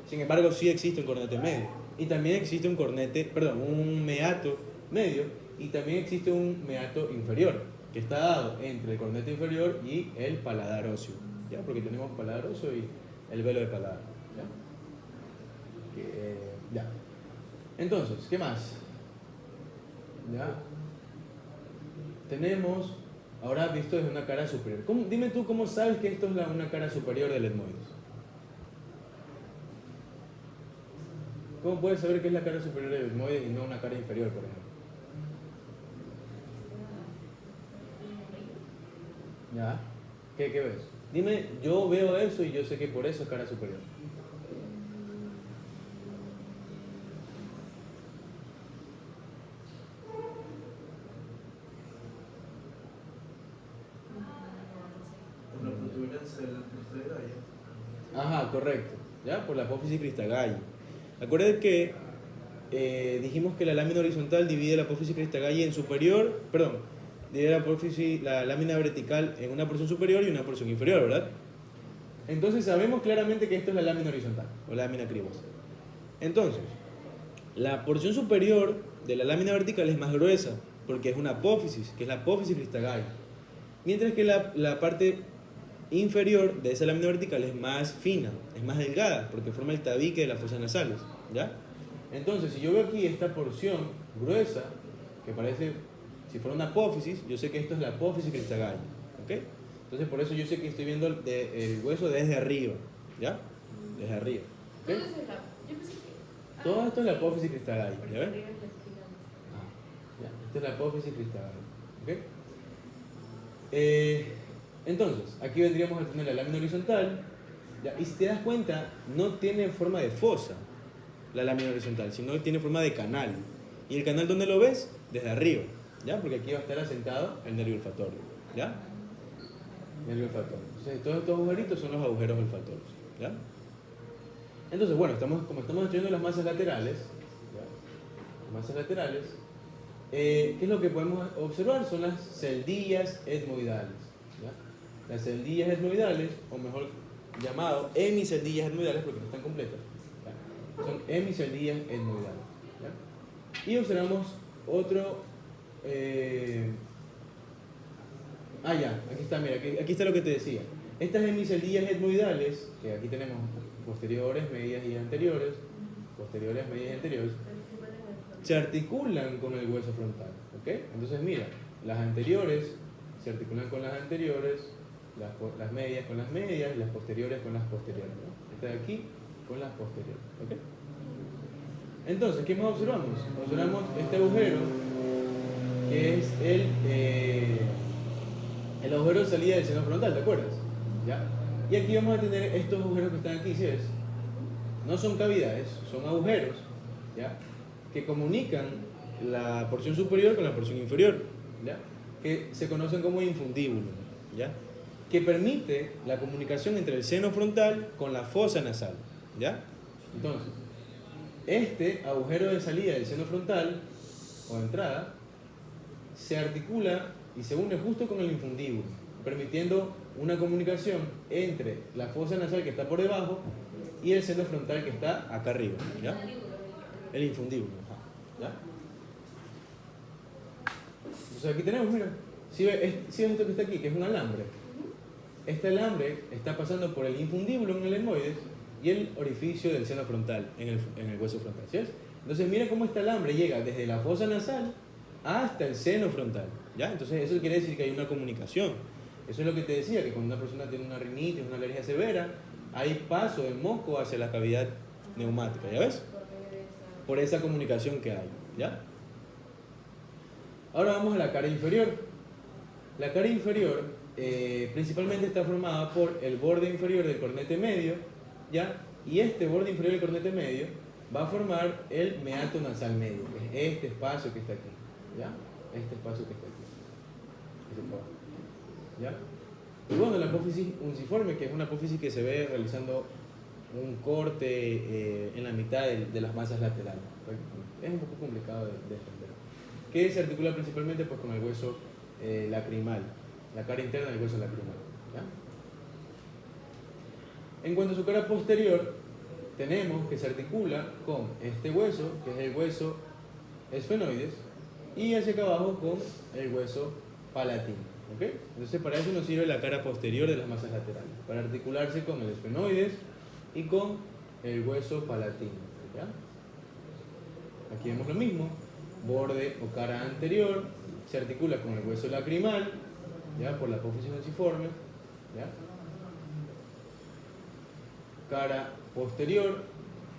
Sin embargo, sí existe un cornete medio. Y también existe un meato medio, y también existe un meato inferior, que está dado entre el cornete inferior y el paladar óseo, ¿ya? Porque tenemos paladar óseo y el velo de paladar, ¿ya? Ya. Entonces, ¿qué más? Ya. Tenemos, ahora visto desde una cara superior. Dime tú cómo sabes que esto es una cara superior del etmoides. ¿Cómo puedes saber que es la cara superior del etmoides y no una cara inferior, por ejemplo? ¿Ya? ¿Qué ves? Dime, yo veo eso y yo sé que por eso es cara superior. Una protuberancia del cresta de Gaia. Ajá, correcto. ¿Ya? Por la apófisis cristagalla. Acuérdense que dijimos que la lámina horizontal divide la apófisis cristagalla en superior, divide la lámina vertical en una porción superior y una porción inferior, ¿verdad? Entonces sabemos claramente que esto es la lámina horizontal o lámina cribosa. Entonces, la porción superior de la lámina vertical es más gruesa porque es una apófisis, que es la apófisis cristagalla. Mientras que la parte inferior de esa lámina vertical es más fina, es más delgada, porque forma el tabique de las fosas nasales, ¿ya? Entonces, si yo veo aquí esta porción gruesa, que parece, si fuera una apófisis, yo sé que esto es la apófisis cristagalla, ¿ok? Entonces, por eso yo sé que estoy viendo el hueso desde arriba, ¿ya? Desde arriba, ¿ok? Entonces, yo pensé que Todo esto es la apófisis cristalina, Porque ¿ya ves? arriba es la espina. Ya, esta es la apófisis cristalina. ¿Ok? Entonces, aquí vendríamos a tener la lámina horizontal. ¿Ya? Y si te das cuenta, no tiene forma de fosa la lámina horizontal, sino que tiene forma de canal. ¿Y el canal dónde lo ves? Desde arriba, ¿ya? Porque aquí va a estar asentado el nervio olfatorio, ¿ya? Nervio olfatorio. Entonces, todos estos agujeritos son los agujeros olfatorios, ¿ya? Entonces, bueno, como estamos estudiando las masas laterales, ¿ya? Las masas laterales, ¿qué es lo que podemos observar? Son las celdillas etmoidales, ¿ya? Las celdillas etmoidales, o mejor llamado hemiceldillas etmoidales, porque no están completas, ¿ya? Son hemiceldillas etmoidales, ¿ya? Y observamos otro... ya, aquí está, mira, aquí está lo que te decía. Estas hemiceldillas etmoidales, que aquí tenemos posteriores, medias y anteriores, posteriores, medias y anteriores, se articulan con el hueso frontal, ¿ok? Entonces mira, las anteriores se articulan con las anteriores, las medias con las medias y las posteriores con las posteriores, ¿no? Esta de aquí con las posteriores, ¿ok? Entonces, ¿qué más observamos? Observamos este agujero, que es el agujero de salida del seno frontal, ¿te acuerdas? ¿Ya? Y aquí vamos a tener estos agujeros que están aquí, ¿sí ves? No son cavidades, son agujeros, ¿ya? Que comunican la porción superior con la porción inferior, ¿ya? Que se conocen como infundíbulo, ¿ya? Que permite la comunicación entre el seno frontal con la fosa nasal, ¿ya? Entonces, este agujero de salida del seno frontal o entrada se articula y se une justo con el infundíbulo, permitiendo una comunicación entre la fosa nasal que está por debajo y el seno frontal que está acá arriba, ¿ya? El infundíbulo, ¿ya? Entonces aquí tenemos, mira, si ves esto que está aquí, que es un alambre. Este alambre está pasando por el infundíbulo en el etmoides y el orificio del seno frontal en el hueso frontal, ¿sí ves? Entonces mira cómo este alambre llega desde la fosa nasal hasta el seno frontal, ¿ya? Entonces eso quiere decir que hay una comunicación. Eso es lo que te decía, que cuando una persona tiene una rinitis, una alergia severa, hay paso de moco hacia la cavidad neumática, ¿ya ves? Por esa comunicación que hay, ¿ya? Ahora vamos a la cara inferior. La cara inferior principalmente está formada por el borde inferior del cornete medio, ¿ya? Y este borde inferior del cornete medio va a formar el meato nasal medio, que es este espacio que está aquí, ¿ya? Este espacio que está aquí. ¿Ya? Y bueno, la apófisis unciforme, que es una apófisis que se ve realizando un corte en la mitad de las masas laterales. Es un poco complicado de entender. Que se articula principalmente pues, con el hueso lacrimal, la cara interna del hueso lacrimal, ¿ya? En cuanto a su cara posterior, tenemos que se articula con este hueso, que es el hueso esfenoides, y hacia acá abajo con el hueso palatino. ¿Okay? Entonces para eso nos sirve la cara posterior de las masas laterales, para articularse con el esfenoides y con el hueso palatino, ¿ya? Aquí vemos lo mismo, borde o cara anterior se articula con el hueso lacrimal, ¿ya? Por la apófisis unciforme, ¿ya? Cara posterior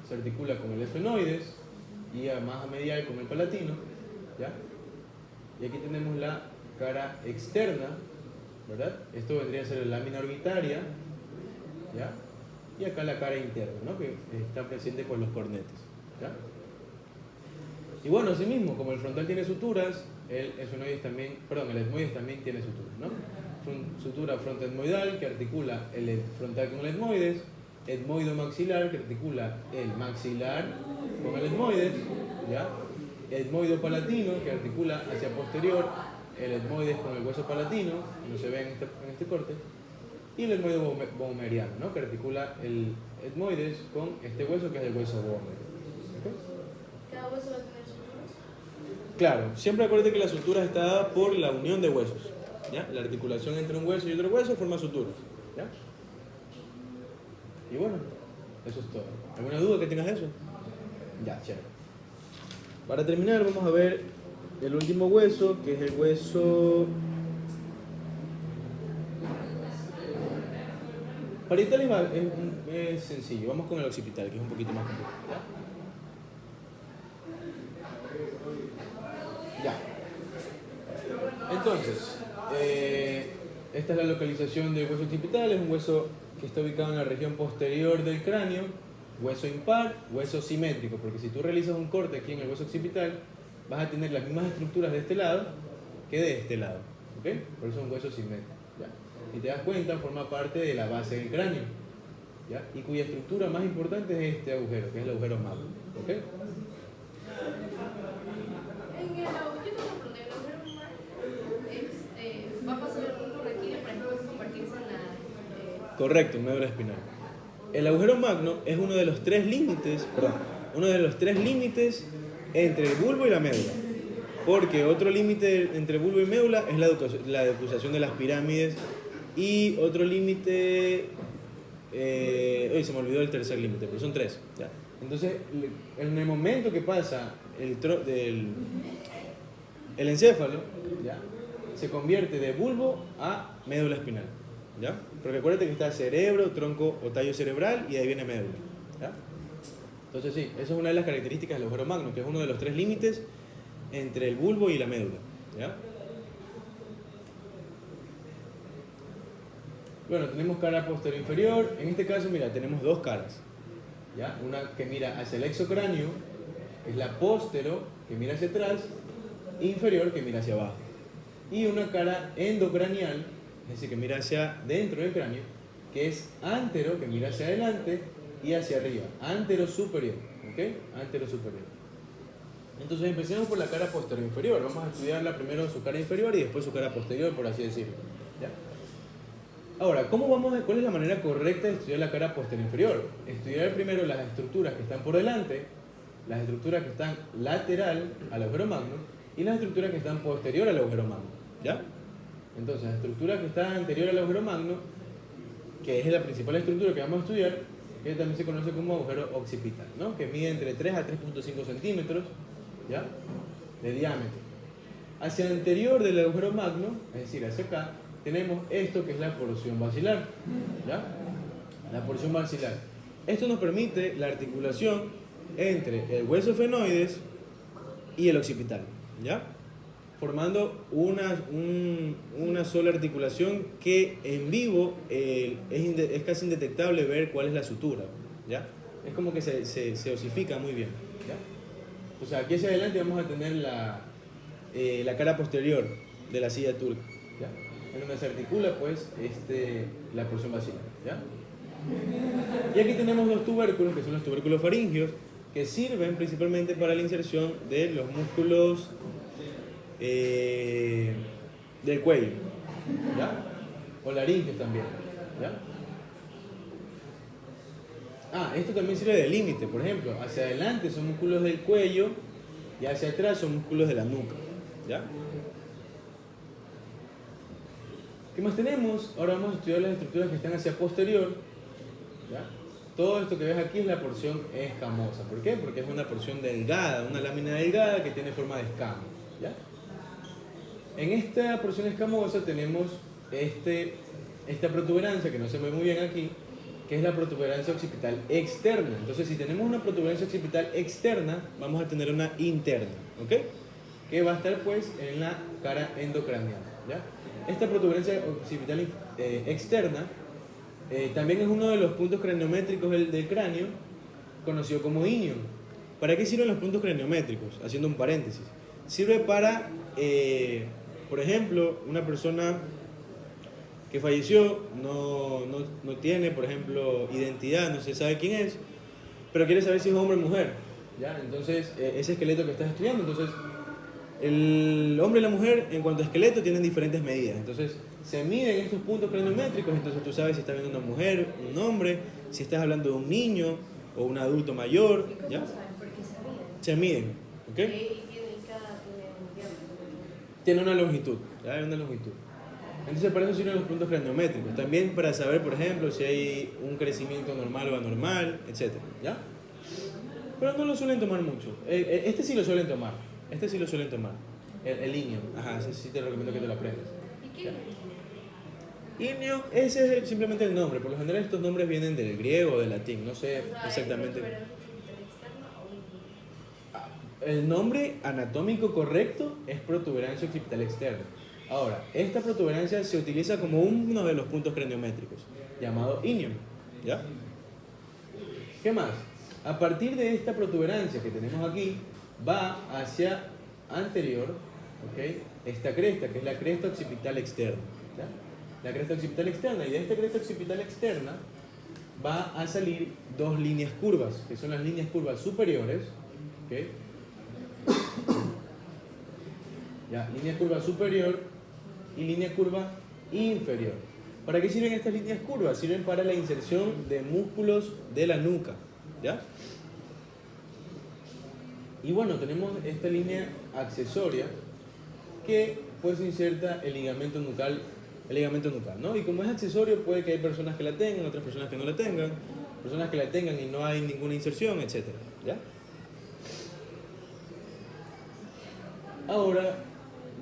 se articula con el esfenoides y más a medial con el palatino, ¿ya? Y aquí tenemos la cara externa, ¿verdad? Esto vendría a ser la lámina orbitaria, ¿ya? Y acá la cara interna, ¿no? Que está presente con los cornetes, ¿ya? Y bueno, así mismo, como el frontal tiene suturas, el etmoides también tiene suturas, ¿no? Sutura frontoetmoidal que articula el frontal con el etmoides, etmoido-maxilar que articula el maxilar con el etmoides, ¿ya? Etmoido-palatino que articula hacia posterior el etmoides con el hueso palatino, no se ve en este corte, y el etmoido bomeriano, ¿no? Que articula el etmoides con este hueso que es el hueso bomer. ¿Okay? ¿Cada hueso va a tener suturas? Claro, siempre acuérdate que la sutura está dada por la unión de huesos, ¿ya? La articulación entre un hueso y otro hueso forma suturas, ¿ya? Y bueno, eso es todo. ¿Alguna duda que tengas de eso? Ya, chévere. Para terminar vamos a ver el último hueso, que es el hueso parietal. Es sencillo, vamos con el occipital, que es un poquito más complejo, ¿ya? Ya. Entonces, esta es la localización del hueso occipital, es un hueso que está ubicado en la región posterior del cráneo, hueso impar, hueso simétrico, porque si tú realizas un corte aquí en el hueso occipital, vas a tener las mismas estructuras de este lado que de este lado, ¿ok? Por eso es un hueso simétrico, ¿ya? Si te das cuenta, forma parte de la base del cráneo, ¿ya? Y cuya estructura más importante es este agujero, que es el agujero magno, ¿ok? En el agujero, yo tengo un agujero va a pasar por aquí para después convertirse en la... Correcto, médula espinal. El agujero magno es uno de los tres límites, entre el bulbo y la médula. Porque otro límite entre bulbo y médula es la decusación de las pirámides y otro límite, hoy se me olvidó el tercer límite, pero son tres. ¿Ya? Entonces, en el momento que pasa el encéfalo, ¿ya? Se convierte de bulbo a médula espinal, ¿ya? Porque acuérdate que está cerebro, tronco o tallo cerebral y ahí viene médula, ¿ya? Entonces sí, esa es una de las características del agujero magno, que es uno de los tres límites entre el bulbo y la médula, ¿ya? Bueno, tenemos cara posterior inferior. En este caso, mira, tenemos dos caras, ¿ya? Una que mira hacia el exocráneo, que es la póstero, que mira hacia atrás, inferior, que mira hacia abajo. Y una cara endocranial, es decir, que mira hacia dentro del cráneo, que es antero, que mira hacia adelante y hacia arriba, antero superior, ¿ok? Antero superior. Entonces empecemos por la cara posterior inferior. Vamos a estudiarla primero su cara inferior y después su cara posterior, por así decirlo, ¿ya? Ahora, ¿cuál es la manera correcta de estudiar la cara posterior inferior? Estudiar primero las estructuras que están por delante, las estructuras que están lateral al agujero magno y las estructuras que están posterior al agujero magno, ¿ya? Entonces, la estructura que está anterior al agujero magno, que es la principal estructura que vamos a estudiar, que también se conoce como agujero occipital, ¿no? Que mide entre 3 a 3.5 centímetros, ¿ya? De diámetro. Hacia el anterior del agujero magno, es decir, hacia acá, tenemos esto que es la porción basilar, ¿ya? La porción basilar. Esto nos permite la articulación entre el hueso efenoides y el occipital, ¿ya? Formando una sola articulación que en vivo es casi indetectable ver cuál es la sutura, ¿ya? Es como que se osifica muy bien, ¿ya? O sea, aquí hacia adelante vamos a tener la cara posterior de la silla turca, ¿ya? En donde se articula pues la porción basilar, ¿ya? Y aquí tenemos dos tubérculos, que son los tubérculos faringios, que sirven principalmente para la inserción de los músculos del cuello, ¿ya? O laringes también, ¿ya? Esto también sirve de límite, por ejemplo, hacia adelante son músculos del cuello y hacia atrás son músculos de la nuca, ¿ya? ¿Qué más tenemos? Ahora vamos a estudiar las estructuras que están hacia posterior, ¿ya? Todo esto que ves aquí es la porción escamosa. ¿Por qué? Porque es una porción delgada, una lámina delgada que tiene forma de escama, ¿ya? En esta porción escamosa tenemos esta protuberancia que no se ve muy bien aquí, que es la protuberancia occipital externa. Entonces, si tenemos una protuberancia occipital externa, vamos a tener una interna, ¿ok? Que va a estar pues en la cara endocranial, ¿ya? Esta protuberancia occipital externa también es uno de los puntos craniométricos del cráneo, conocido como íneo. ¿Para qué sirven los puntos craniométricos? Haciendo un paréntesis. Sirve para, por ejemplo, una persona que falleció, no tiene, por ejemplo, identidad, no se sabe quién es, pero quiere saber si es hombre o mujer, ¿ya? Entonces, ese esqueleto que estás estudiando, entonces, el hombre y la mujer, en cuanto a esqueleto, tienen diferentes medidas. Entonces, se miden estos puntos craniométricos, entonces tú sabes si estás viendo una mujer, un hombre, si estás hablando de un niño o un adulto mayor, ¿Y cómo ¿ya? saben por qué se miden? Se miden, ¿ok? Tiene un diámetro. Tiene una longitud, ¿ya? Hay una longitud. Entonces, para eso sirven los puntos craniométricos. También para saber, por ejemplo, si hay un crecimiento normal o anormal, etc. ¿Ya? Pero no lo suelen tomar mucho. Este sí lo suelen tomar. El íneo. Ajá, ese sí te recomiendo que te lo aprendas. ¿Y qué? Íneo, ese es simplemente el nombre. Por lo general estos nombres vienen del griego o del latín. No sé exactamente. El nombre anatómico correcto es protuberancia occipital externa. Ahora, esta protuberancia se utiliza como uno de los puntos craniométricos, llamado inion. ¿Ya? ¿Qué más? A partir de esta protuberancia que tenemos aquí, va hacia anterior, ¿ok? Esta cresta, que es la cresta occipital externa. ¿Ya? La cresta occipital externa, y de esta cresta occipital externa va a salir dos líneas curvas, que son las líneas curvas superiores, ¿ok? Ya, línea curva superior y línea curva inferior. ¿Para qué sirven estas líneas curvas? Sirven para la inserción de músculos de la nuca, ¿ya? Y bueno, tenemos esta línea accesoria que pues inserta el ligamento nucal, ¿no? Y como es accesorio, puede que hay personas que la tengan, otras personas que no la tengan, personas que la tengan y no hay ninguna inserción, etc. ¿Ya? Ahora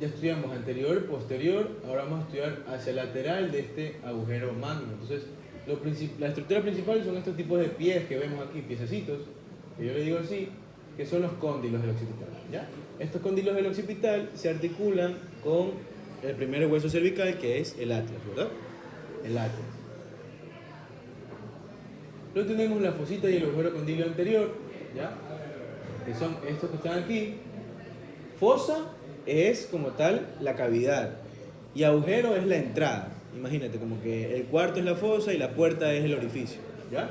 ya estudiamos anterior, posterior, ahora vamos a estudiar hacia el lateral de este agujero magno. Entonces, la estructura principal son estos tipos de pies que vemos aquí, piececitos, que yo le digo así, que son los cóndilos del occipital, ¿ya? Estos cóndilos del occipital se articulan con el primer hueso cervical, que es el atlas, ¿verdad? El atlas. Luego tenemos la fosita y el agujero condilio anterior, ¿ya? Que son estos que están aquí. Fosa es como tal la cavidad y agujero es la entrada. Imagínate, como que el cuarto es la fosa y la puerta es el orificio, ¿ya?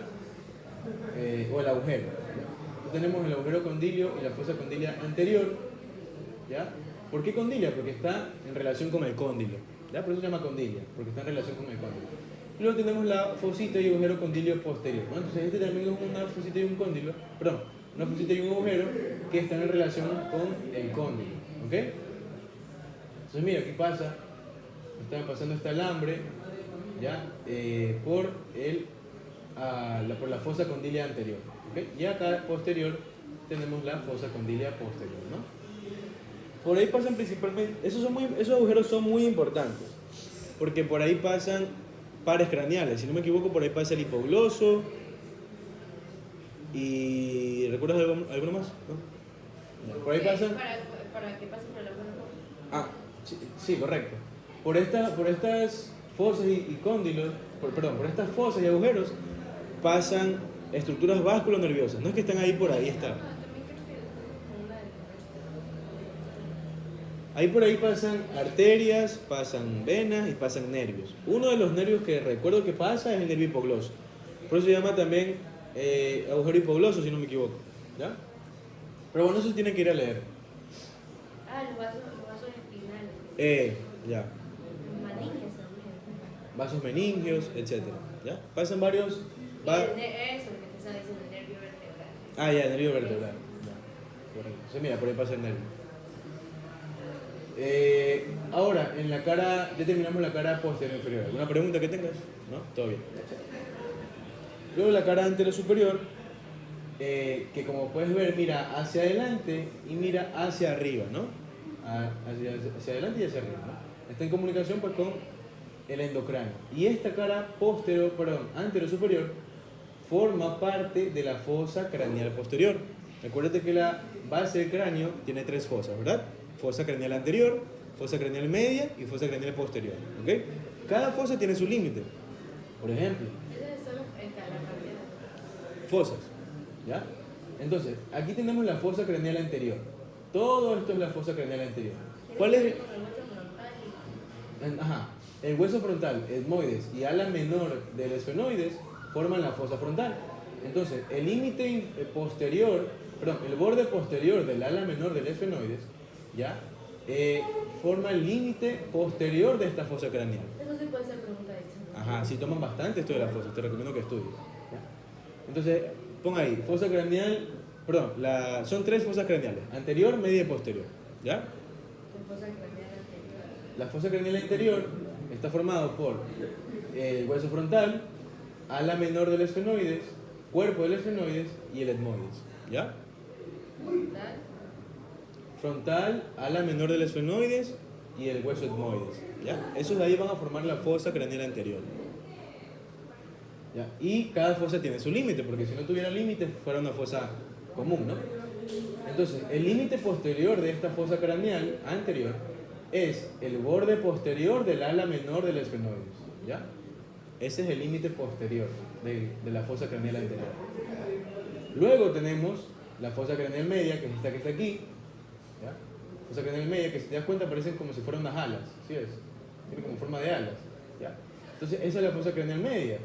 O el agujero, ¿ya? Tenemos el agujero condilio y la fosa condilia anterior, ¿ya? ¿Por qué condilia? Porque está en relación con el cóndilo, ¿ya? Por eso se llama condilia, porque está en relación con el cóndilo. Y luego tenemos la fosita y agujero condilio posterior, ¿no? Entonces este también es una fosita y un cóndilo, perdón, una fosita y un agujero que están en relación con el cóndilo, ¿ok? Entonces mira, ¿qué pasa? Está pasando este alambre, ¿ya? Por la fosa condilia anterior, ¿ok? Y acá posterior tenemos la fosa condilia posterior, ¿no? Por ahí pasan principalmente, esos agujeros son muy importantes, porque por ahí pasan pares craneales, si no me equivoco por ahí pasa el hipogloso, y ¿recuerdas alguno más? ¿No? Por ahí pasan... ¿Para qué pasan por el agujero? Ah, sí, correcto. Por estas fosas y cóndilos, por estas fosas y agujeros pasan estructuras vasculonerviosas. No es que están ahí por ahí, están. Ahí por ahí pasan arterias, pasan venas y pasan nervios. Uno de los nervios que recuerdo que pasa es el nervio hipogloso. Por eso se llama también agujero hipogloso, si no me equivoco, ¿ya? Pero bueno, eso tiene que ir a leer. Los vasos espinales. Ya. Meningios también. Vasos meningios, etc. ¿Ya? Pasan varios... Eso, lo que te estaba diciendo, el nervio vertebral. Ya, el nervio vertebral. Ya. Correcto. Entonces mira, por ahí pasa el nervio. Ahora, en la cara, ya terminamos la cara posterior inferior. ¿Alguna pregunta que tengas? ¿No? Todo bien. Luego la cara anterior superior, que como puedes ver, mira hacia adelante y mira hacia arriba, ¿no? Hacia adelante y hacia arriba, ¿no? Está en comunicación pues con el endocráneo. Y esta cara anterior superior forma parte de la fosa craneal posterior. Acuérdate que la base del cráneo tiene tres fosas, ¿verdad? Fosa craneal anterior, fosa craneal media y fosa craneal posterior, ¿ok? Cada fosa tiene su límite. Por ejemplo, Esas son la cavidad. fosas, ¿ya? Entonces, aquí tenemos la fosa craneal anterior. Todo esto es la fosa craneal anterior. ¿Cuál es? Ajá. El hueso frontal, etmoides y ala menor del esfenoides forman la fosa frontal. Entonces, el límite posterior, el borde posterior del ala menor del esfenoides, ¿ya? Forma el límite posterior de esta fosa craneal. Eso sí puede ser pregunta de examen. Ajá, sí toman bastante esto de la fosa, te recomiendo que estudies, ¿ya? Entonces, pon ahí, fosa craneal, son tres fosas craneales, anterior, media y posterior, ¿ya? La fosa craneal anterior. La fosa craneal anterior está formado por el hueso frontal, ala menor del esfenoides, cuerpo del esfenoides y el etmoides, ¿ya? Frontal, ala menor del esfenoides y el hueso etmoides, ¿ya? Esos de ahí van a formar la fosa craneal anterior, ¿ya? Y cada fosa tiene su límite, porque si no tuviera límite fuera una fosa común, ¿no? Entonces, el límite posterior de esta fosa craneal anterior es el borde posterior del ala menor del esfenoides, ¿ya? Ese es el límite posterior de la fosa craneal anterior. Luego tenemos la fosa craneal media, que es esta que está aquí, ¿ya? Fosa craneal media, que si te das cuenta parecen como si fueran unas alas, ¿sí ves? Tiene como forma de alas, ¿ya? Entonces esa es la fosa craneal media.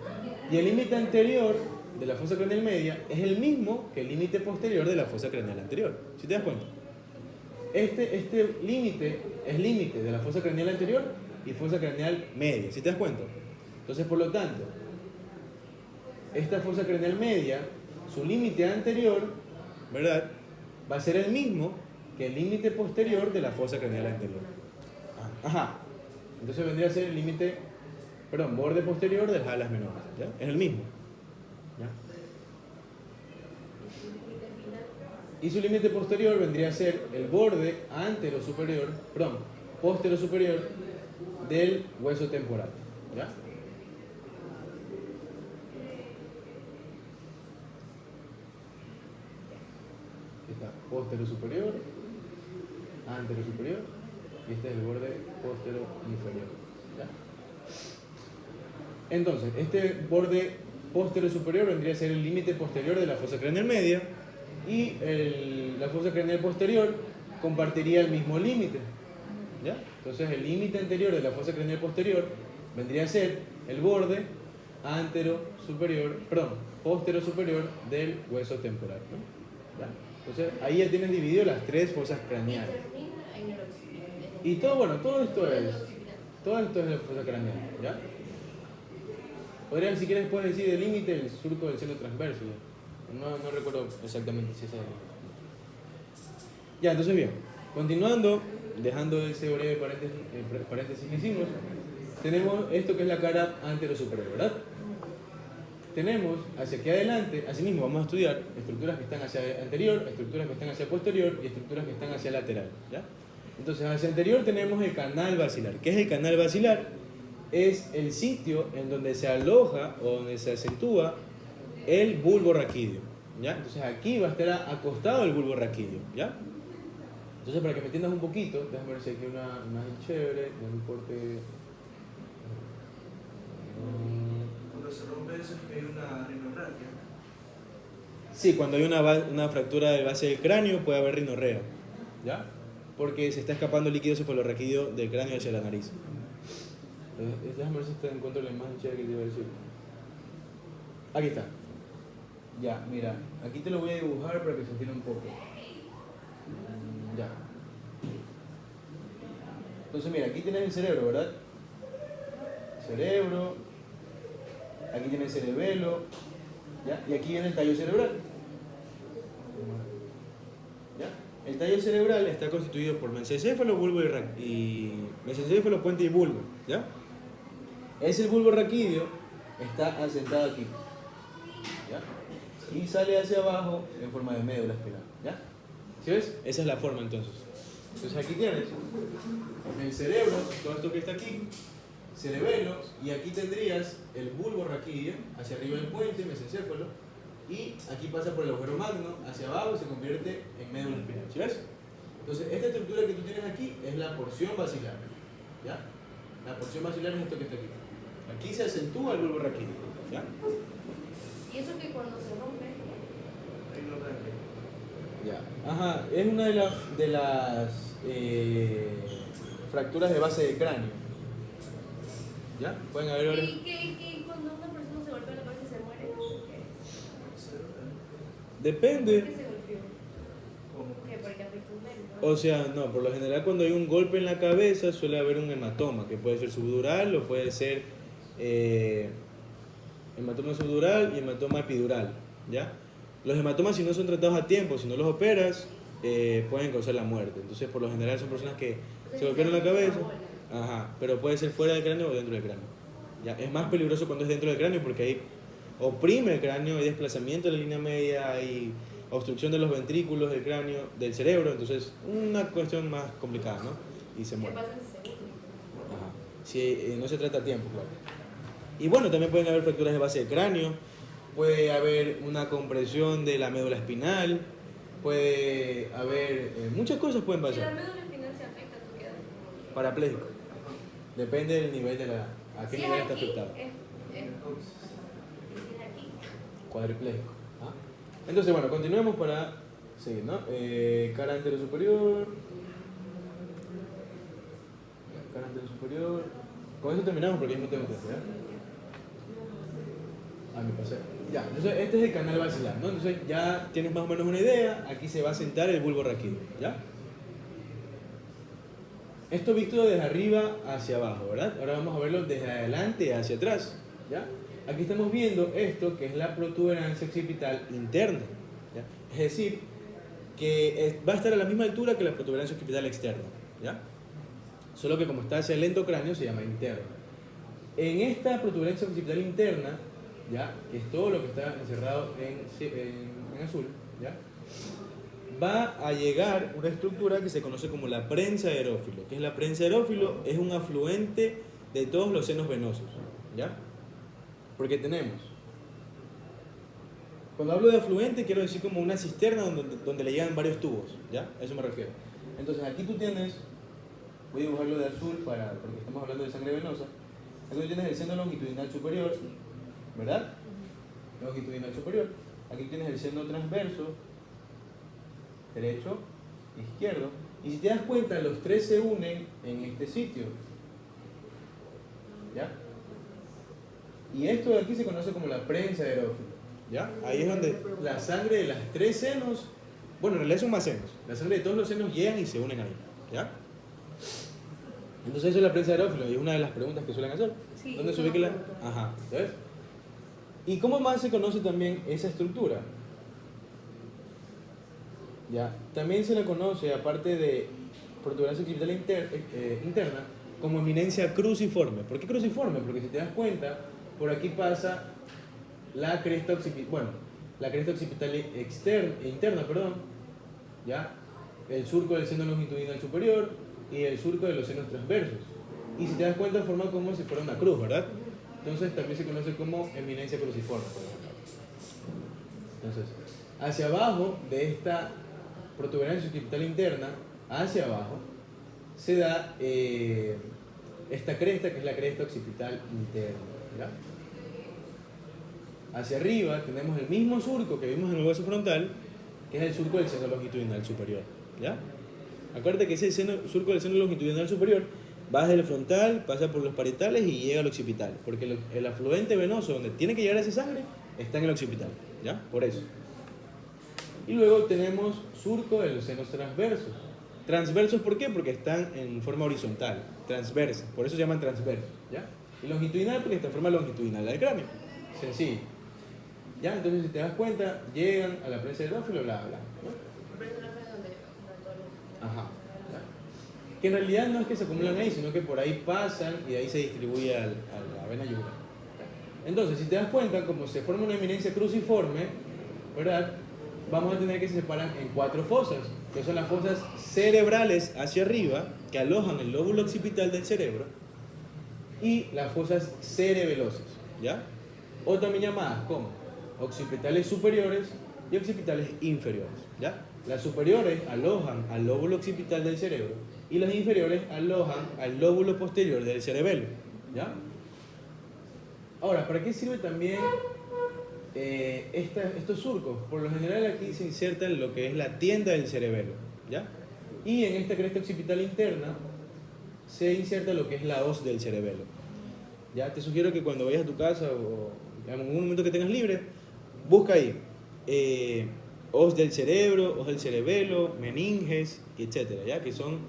Y el límite anterior de la fosa craneal media es el mismo que el límite posterior de la fosa craneal anterior, ¿sí te das cuenta? Este límite es límite de la fosa craneal anterior y fosa craneal media, ¿sí te das cuenta? Entonces, por lo tanto, esta fosa craneal media, su límite anterior, ¿verdad?, va a ser el mismo que el límite posterior de la fosa craneal anterior. Ajá. Entonces vendría a ser el límite, perdón, borde posterior de las alas menores, ¿ya? Es el mismo, ¿ya? Y su límite posterior vendría a ser el borde antero superior, perdón, postero superior del hueso temporal, ¿ya? Está postero superior, antero superior, y este es el borde postero inferior, ¿ya? Entonces, este borde postero superior vendría a ser el límite posterior de la fosa craneal media, y la fosa craneal posterior compartiría el mismo límite, ¿ya? Entonces el límite anterior de la fosa craneal posterior vendría a ser el borde postero superior del hueso temporal, ¿no? ¿Ya? Entonces ahí ya tienes dividido las tres fosas craneales. Y todo esto es la fosa craneal, ¿ya? Si quieres puedes decir el límite del surco del seno transverso, ¿ya? No recuerdo exactamente si es el... Ya, entonces bien, continuando, dejando ese breve paréntesis que hicimos, tenemos esto que es la cara antero-superior, ¿verdad? Tenemos hacia aquí adelante, asimismo vamos a estudiar estructuras que están hacia anterior, estructuras que están hacia posterior y estructuras que están hacia lateral, ¿ya? Entonces hacia anterior tenemos el canal basilar. ¿Qué es el canal basilar? Es el sitio en donde se aloja o donde se acentúa el bulbo raquídeo, ¿ya? Entonces aquí va a estar acostado el bulbo raquídeo, ¿ya? Entonces para que me entiendas un poquito, déjame ver si aquí hay una imagen chévere, de un corte... Cuando se rompe eso es que hay una rinorragia. Sí, cuando hay una fractura de base del cráneo puede haber rinorrea, ¿ya? Porque se está escapando el líquido cefalorraquídeo del cráneo hacia la nariz. Déjame ver si está en contra de la imagen chévere que te iba a decir. Aquí está. Ya, mira, aquí te lo voy a dibujar para que se entienda un poco. Ya. Entonces mira, aquí tienes el cerebro, ¿verdad? Cerebro. Aquí tienes el cerebelo. ¿Ya? Y aquí viene el tallo cerebral. ¿Ya? El tallo cerebral está constituido por mesencéfalo, bulbo y mesencéfalo, puente y bulbo, ¿ya? Ese bulbo raquídeo está asentado aquí, ¿ya? Y sale hacia abajo en forma de médula espinal, ¿ya? ¿Sí ves? Esa es la forma entonces. Entonces aquí tienes el cerebro, todo esto que está aquí, cerebelo, y aquí tendrías el bulbo raquídeo, hacia arriba del puente, mesencéfalo, y aquí pasa por el agujero magno, hacia abajo y se convierte en médula espinal, ¿sí ves? Entonces esta estructura que tú tienes aquí es la porción basilar, ¿ya? La porción basilar es esto que está aquí. Aquí se acentúa el bulbo raquídeo, ¿ya? Y eso que cuando se rompe. Rinorragia. Ya. Ajá, es una de las fracturas de base del cráneo. ¿Ya? Pueden haber varias. ¿Y cuando una persona se golpea la cabeza se muere? Depende. ¿Por qué se golpeó? ¿Qué? Porque afectó un nervio. O sea, no, por lo general cuando hay un golpe en la cabeza suele haber un hematoma, que puede ser subdural o puede ser hematoma subdural y hematoma epidural, ¿ya? Los hematomas, si no son tratados a tiempo, si no los operas, pueden causar la muerte. Entonces, por lo general son personas que se golpean la cabeza, ajá, pero puede ser fuera del cráneo o dentro del cráneo, ¿ya? Es más peligroso cuando es dentro del cráneo porque ahí oprime el cráneo, hay desplazamiento de la línea media, hay obstrucción de los ventrículos del cráneo, del cerebro, entonces una cuestión más complicada, ¿no? Y se ¿Qué muere. pasa en segundo? Ajá. Si no se trata a tiempo, claro. Y bueno, también pueden haber fracturas de base del cráneo, puede haber una compresión de la médula espinal, puede haber, muchas cosas pueden Si la pasar. médula espinal se afecta, tú quedas como que... Parapléjico. Depende del nivel de la, a qué Si nivel es está aquí, afectado. es aquí. Cuadripléjico. ¿Ah? Entonces, bueno, continuemos para seguir, ¿no? Cara anterior superior. Cara anterior superior. Con eso terminamos porque ya no tengo tiempo, ¿ya? Ah, me pasé. Ya, entonces este es el canal basilar, ¿no? Entonces ya tienes más o menos una idea. Aquí se va a sentar el bulbo raquídeo, ¿ya? Esto visto desde arriba hacia abajo, ¿verdad? Ahora vamos a verlo desde adelante hacia atrás, ¿ya? Aquí estamos viendo esto que es la protuberancia occipital interna, ¿ya? Es decir, que va a estar a la misma altura que la protuberancia occipital externa, ¿ya? Solo que como está hacia el endocráneo se llama interna. En esta protuberancia occipital interna, ¿ya? Que es todo lo que está encerrado en azul, ¿ya? Va a llegar una estructura que se conoce como la prensa de aerófilo. ¿Qué es la prensa de aerófilo? Es un afluente de todos los senos venosos, ¿ya? Porque tenemos, cuando hablo de afluente quiero decir como una cisterna donde le llegan varios tubos, ¿ya? A eso me refiero. Entonces aquí tú tienes, voy a dibujarlo de azul porque estamos hablando de sangre venosa. Aquí tú tienes el seno longitudinal superior, ¿verdad? Longitudinal superior. Aquí tienes el seno transverso, derecho, izquierdo. Y si te das cuenta, los tres se unen en este sitio. ¿Ya? Y esto de aquí se conoce como la prensa de aerófilo. ¿Ya? Ahí es donde la sangre de las tres senos, bueno, en realidad son más senos. La sangre de todos los senos llegan y se unen ahí. ¿Ya? Entonces eso es la prensa de aerófilo y es una de las preguntas que suelen hacer. Sí, ¿Dónde se ubica la...? Ajá, ¿sabes? ¿Y cómo más se conoce también esa estructura? ¿Ya? También se la conoce, aparte de protuberancia occipital interna, como eminencia cruciforme. ¿Por qué cruciforme? Porque si te das cuenta, por aquí pasa la cresta occipital, interna, perdón, ¿ya? El surco del seno longitudinal superior y el surco de los senos transversos. Y si te das cuenta, forma como si fuera una cruz, ¿verdad? Entonces también se conoce como eminencia cruciforme, por ejemplo. Entonces, hacia abajo de esta protuberancia occipital interna, hacia abajo, se da esta cresta que es la cresta occipital interna, ¿ya? Hacia arriba tenemos el mismo surco que vimos en el hueso frontal, que es el surco del seno longitudinal superior, ¿ya? Acuérdate que ese surco del seno longitudinal superior va desde el frontal, pasa por los parietales y llega al occipital, porque el afluente venoso donde tiene que llegar esa sangre está en el occipital, ¿ya? Por eso. Y luego tenemos surco de los senos transversos. ¿Transversos por qué? Porque están en forma horizontal, transversa, por eso se llaman transversos, ¿ya? Y longitudinal porque está en forma longitudinal del cráneo. Sencillo. ¿Ya? Entonces si te das cuenta, llegan a la prensa del aerófilo, bla, bla, ¿no? Ajá. ¿Ya? Que en realidad no es que se acumulan ahí, sino que por ahí pasan y de ahí se distribuye a la vena yugular. Entonces, si te das cuenta, como se forma una eminencia cruciforme, ¿verdad? Vamos a tener que se separan en 4 fosas, que son las fosas cerebrales hacia arriba, que alojan el lóbulo occipital del cerebro, y las fosas cerebelosas, ¿ya? O también llamadas como occipitales superiores y occipitales inferiores, ¿ya? Las superiores alojan al lóbulo occipital del cerebro y las inferiores alojan al lóbulo posterior del cerebelo, ¿ya? Ahora, ¿para qué sirve también estos surcos? Por lo general aquí se insertan lo que es la tienda del cerebelo, ¿ya? Y en esta cresta occipital interna se inserta lo que es la hoz del cerebelo. Ya te sugiero que cuando vayas a tu casa o en algún momento que tengas libre, busca ahí hoz del cerebro, hoz del cerebelo, meninges, etcétera, ¿ya? Que son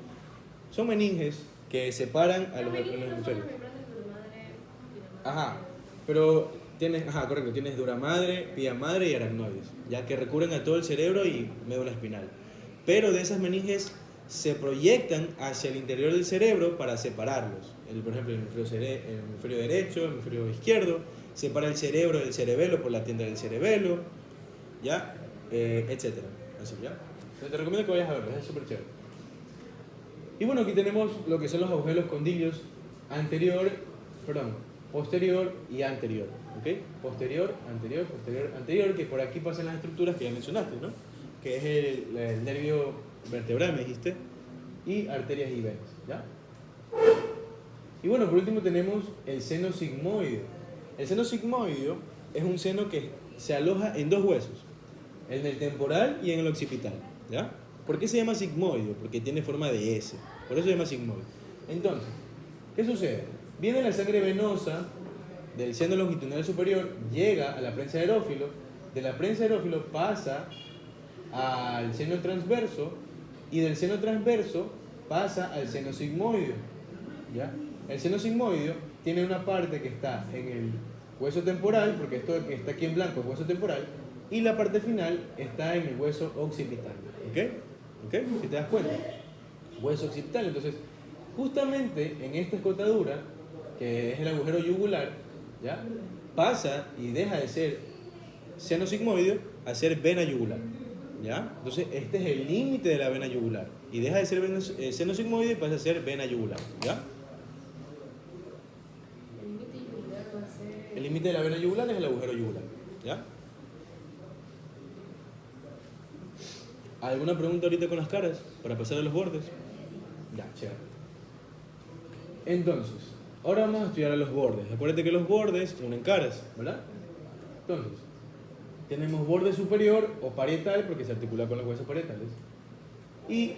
meninges que separan a los hemisferios. Ajá, pero correcto, tienes dura madre, pía madre y aracnoides, ya que recurren a todo el cerebro y médula espinal. Pero de esas meninges se proyectan hacia el interior del cerebro para separarlos. Por ejemplo, el hemisferio derecho, el hemisferio izquierdo, separa el cerebro del cerebelo por la tienda del cerebelo, ¿ya? Etcétera. Así, ¿ya? Entonces te recomiendo que vayas a verlo, es súper chévere. Y bueno, aquí tenemos lo que son los agujeros condilios posterior y anterior, ¿ok? Posterior, anterior, que por aquí pasan las estructuras que ya mencionaste, ¿no? que es el nervio vertebral, me dijiste, y arterias y venas, ¿ya? Y bueno, por último tenemos el seno sigmoideo. El seno sigmoideo es un seno que se aloja en dos huesos, en el temporal y en el occipital, ¿ya? ¿Por qué se llama sigmoideo? Porque tiene forma de S, por eso se llama sigmoideo. Entonces, ¿qué sucede? Viene la sangre venosa del seno longitudinal superior, llega a la prensa aerófilo, de la prensa aerófilo pasa al seno transverso y del seno transverso pasa al seno sigmoideo, ¿ya? El seno sigmoideo tiene una parte que está en el hueso temporal, porque esto que está aquí en blanco es hueso temporal, y la parte final está en el hueso occipital, ¿ok? Si te das cuenta, hueso occipital. Entonces, justamente en esta escotadura, que es el agujero yugular, ¿ya? Pasa y deja de ser seno sigmoideo a ser vena yugular, ¿ya? Entonces, este es el límite de la vena yugular, y deja de ser seno sigmoideo y pasa a ser vena yugular, ¿ya? El límite de la vena yugular es el agujero yugular, ¿ya? ¿Alguna pregunta ahorita con las caras para pasar a los bordes? Ya, chévere. Entonces, ahora vamos a estudiar a los bordes. Acuérdate que los bordes unen caras, ¿verdad? Entonces, tenemos borde superior o parietal porque se articula con los huesos parietales. Y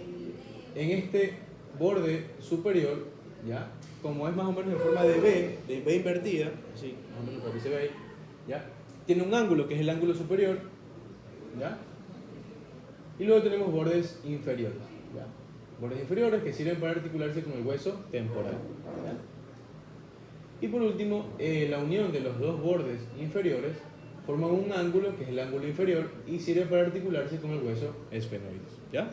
en este borde superior, ¿ya? Como es más o menos en forma de B invertida, así, más o menos para que se vea ahí, ¿ya? Tiene un ángulo que es el ángulo superior, ¿ya? Y luego tenemos bordes inferiores, ¿ya? Bordes inferiores que sirven para articularse con el hueso temporal, ¿ya? Y por último, la unión de los dos bordes inferiores forma un ángulo que es el ángulo inferior y sirve para articularse con el hueso esfenoides, ¿ya?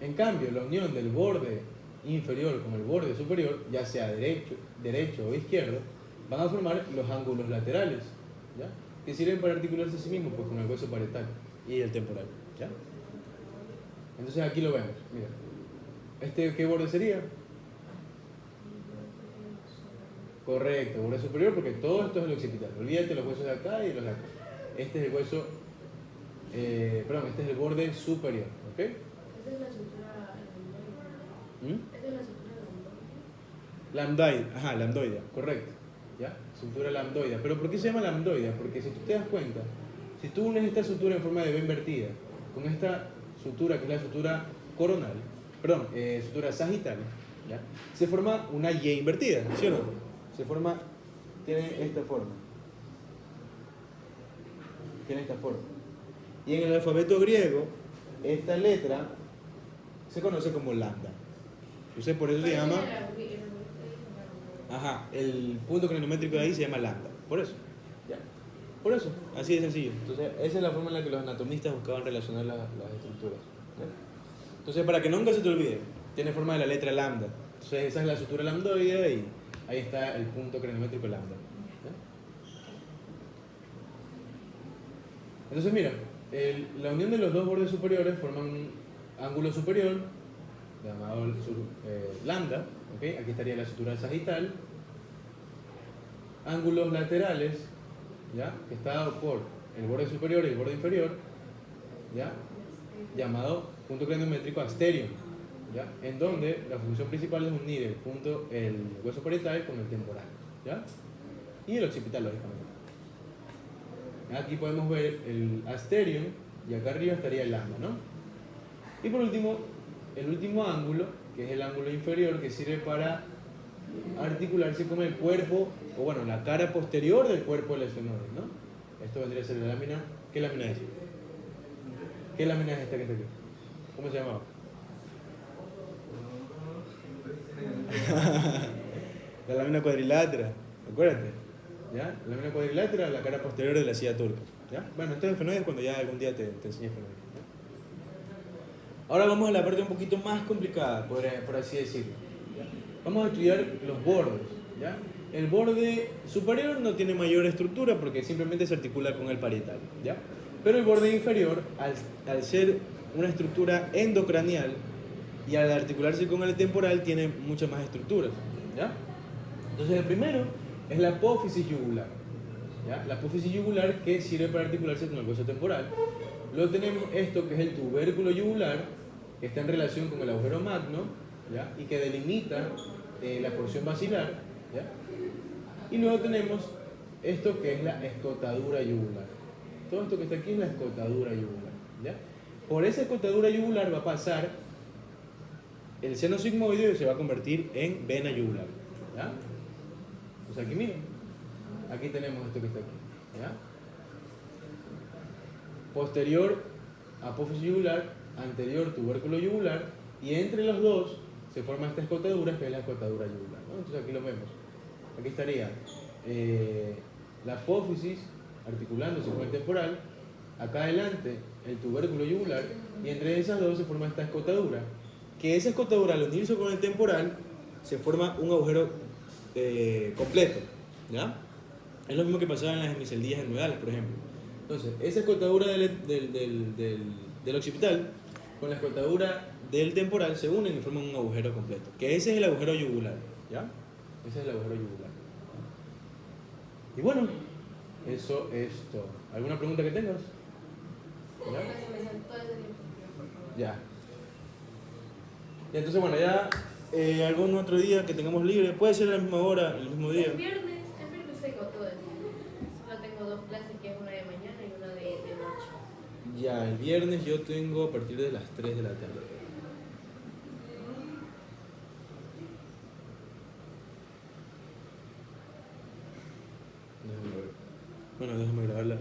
En cambio, la unión del borde inferior con el borde superior, ya sea derecho o izquierdo, van a formar los ángulos laterales, ¿ya? Que sirven para articularse a sí mismos, pues, con el hueso parietal y el temporal, ¿ya? Entonces aquí lo vemos, mira. ¿Qué borde sería? Correcto, borde superior, porque todo esto es el occipital. Olvídate los huesos de acá y los de acá. Este es el hueso, este es el borde superior, ¿ok? Esta es la sutura lambdoidea. Esta es la sutura lambdoidea. Lambdoide, lambdoidea, correcto. ¿Ya? Sutura lambdoidea. ¿Pero por qué se llama lambdoidea? Porque si tú te das cuenta, si tú unes esta sutura en forma de V invertida con esta sutura que es la sutura coronal, sutura sagital, ¿ya? Se forma una Y invertida, ¿sí o no? Tiene esta forma. Y en el alfabeto griego, esta letra se conoce como lambda. Entonces por eso se llama... el punto cronométrico de ahí se llama lambda. Por eso. ¿Ya? Por eso. Así de sencillo. Entonces esa es la forma en la que los anatomistas buscaban relacionar las estructuras. ¿Ya? Entonces para que nunca se te olvide, tiene forma de la letra lambda. Entonces esa es la sutura lambdoidea y ahí está el punto cronométrico lambda. ¿Ya? Entonces mira, la unión de los dos bordes superiores forman un ángulo superior llamado lambda, ¿okay? Aquí estaría la sutura sagital, ángulos laterales, ¿ya? Que está dado por el borde superior y el borde inferior, ¿ya? Llamado punto cronométrico asterion, ¿ya? En donde la función principal es unir el hueso parietal con el temporal, ¿ya? Y el occipital, lógicamente. Aquí podemos ver el asterion y acá arriba estaría el lambda, ¿no? Y por último, el último ángulo, que es el ángulo inferior, que sirve para articularse con el cuerpo, o bueno, la cara posterior del cuerpo del esfenoide, ¿no? Esto vendría a ser la lámina. ¿Qué lámina es? ¿Qué lámina es esta que está aquí? ¿Cómo se llamaba? La lámina cuadrilátera, acuérdate, ¿ya? La lámina cuadrilátera, la cara posterior de la silla turca, ¿ya? Bueno, esto es esfenoide cuando ya algún día te enseñé esfenoide, ¿ya? Ahora vamos a la parte un poquito más complicada, por así decirlo, ¿ya? Vamos a estudiar los bordes, ¿ya? El borde superior no tiene mayor estructura porque simplemente se articula con el parietal, ¿ya? Pero el borde inferior, al ser una estructura endocranial y al articularse con el temporal, tiene muchas más estructuras, ¿ya? Entonces el primero es la apófisis yugular, ¿ya? La apófisis yugular que sirve para articularse con el hueso temporal. Luego tenemos esto que es el tubérculo yugular, que está en relación con el agujero magno, ¿ya? Y que delimita la porción basilar, ¿ya? Y luego tenemos esto que es la escotadura yugular. Todo esto que está aquí es la escotadura yugular, ¿ya? Por esa escotadura yugular va a pasar el seno sigmoide y se va a convertir en vena yugular, ¿ya? Pues aquí miren, aquí tenemos esto que está aquí, ¿ya? Posterior apófisis yugular, anterior tubérculo yugular, y entre los dos se forma esta escotadura que es la escotadura yugular, ¿no? Entonces aquí lo vemos. Aquí estaría la apófisis articulándose con el temporal, acá adelante el tubérculo yugular, y entre esas dos se forma esta escotadura, que esa escotadura al unirse con el temporal se forma un agujero completo, ¿ya? Es lo mismo que pasaba en las hemiceldillas endoidales, por ejemplo. Entonces, esa escotadura del occipital con la escotadura del temporal se unen y forman un agujero completo, que ese es el agujero yugular, ¿ya? Ese es el agujero yugular. Y bueno, eso es todo. ¿Alguna pregunta que tengas? ¿Ya? Ya. Y entonces, bueno, ya algún otro día que tengamos libre, puede ser a la misma hora, el mismo día. El viernes tengo todo el día. Solo tengo 2 clases, que es una de mañana y una de noche. Ya, el viernes yo tengo a partir de las 3 de la tarde. Déjame ver. Bueno, déjame grabarla.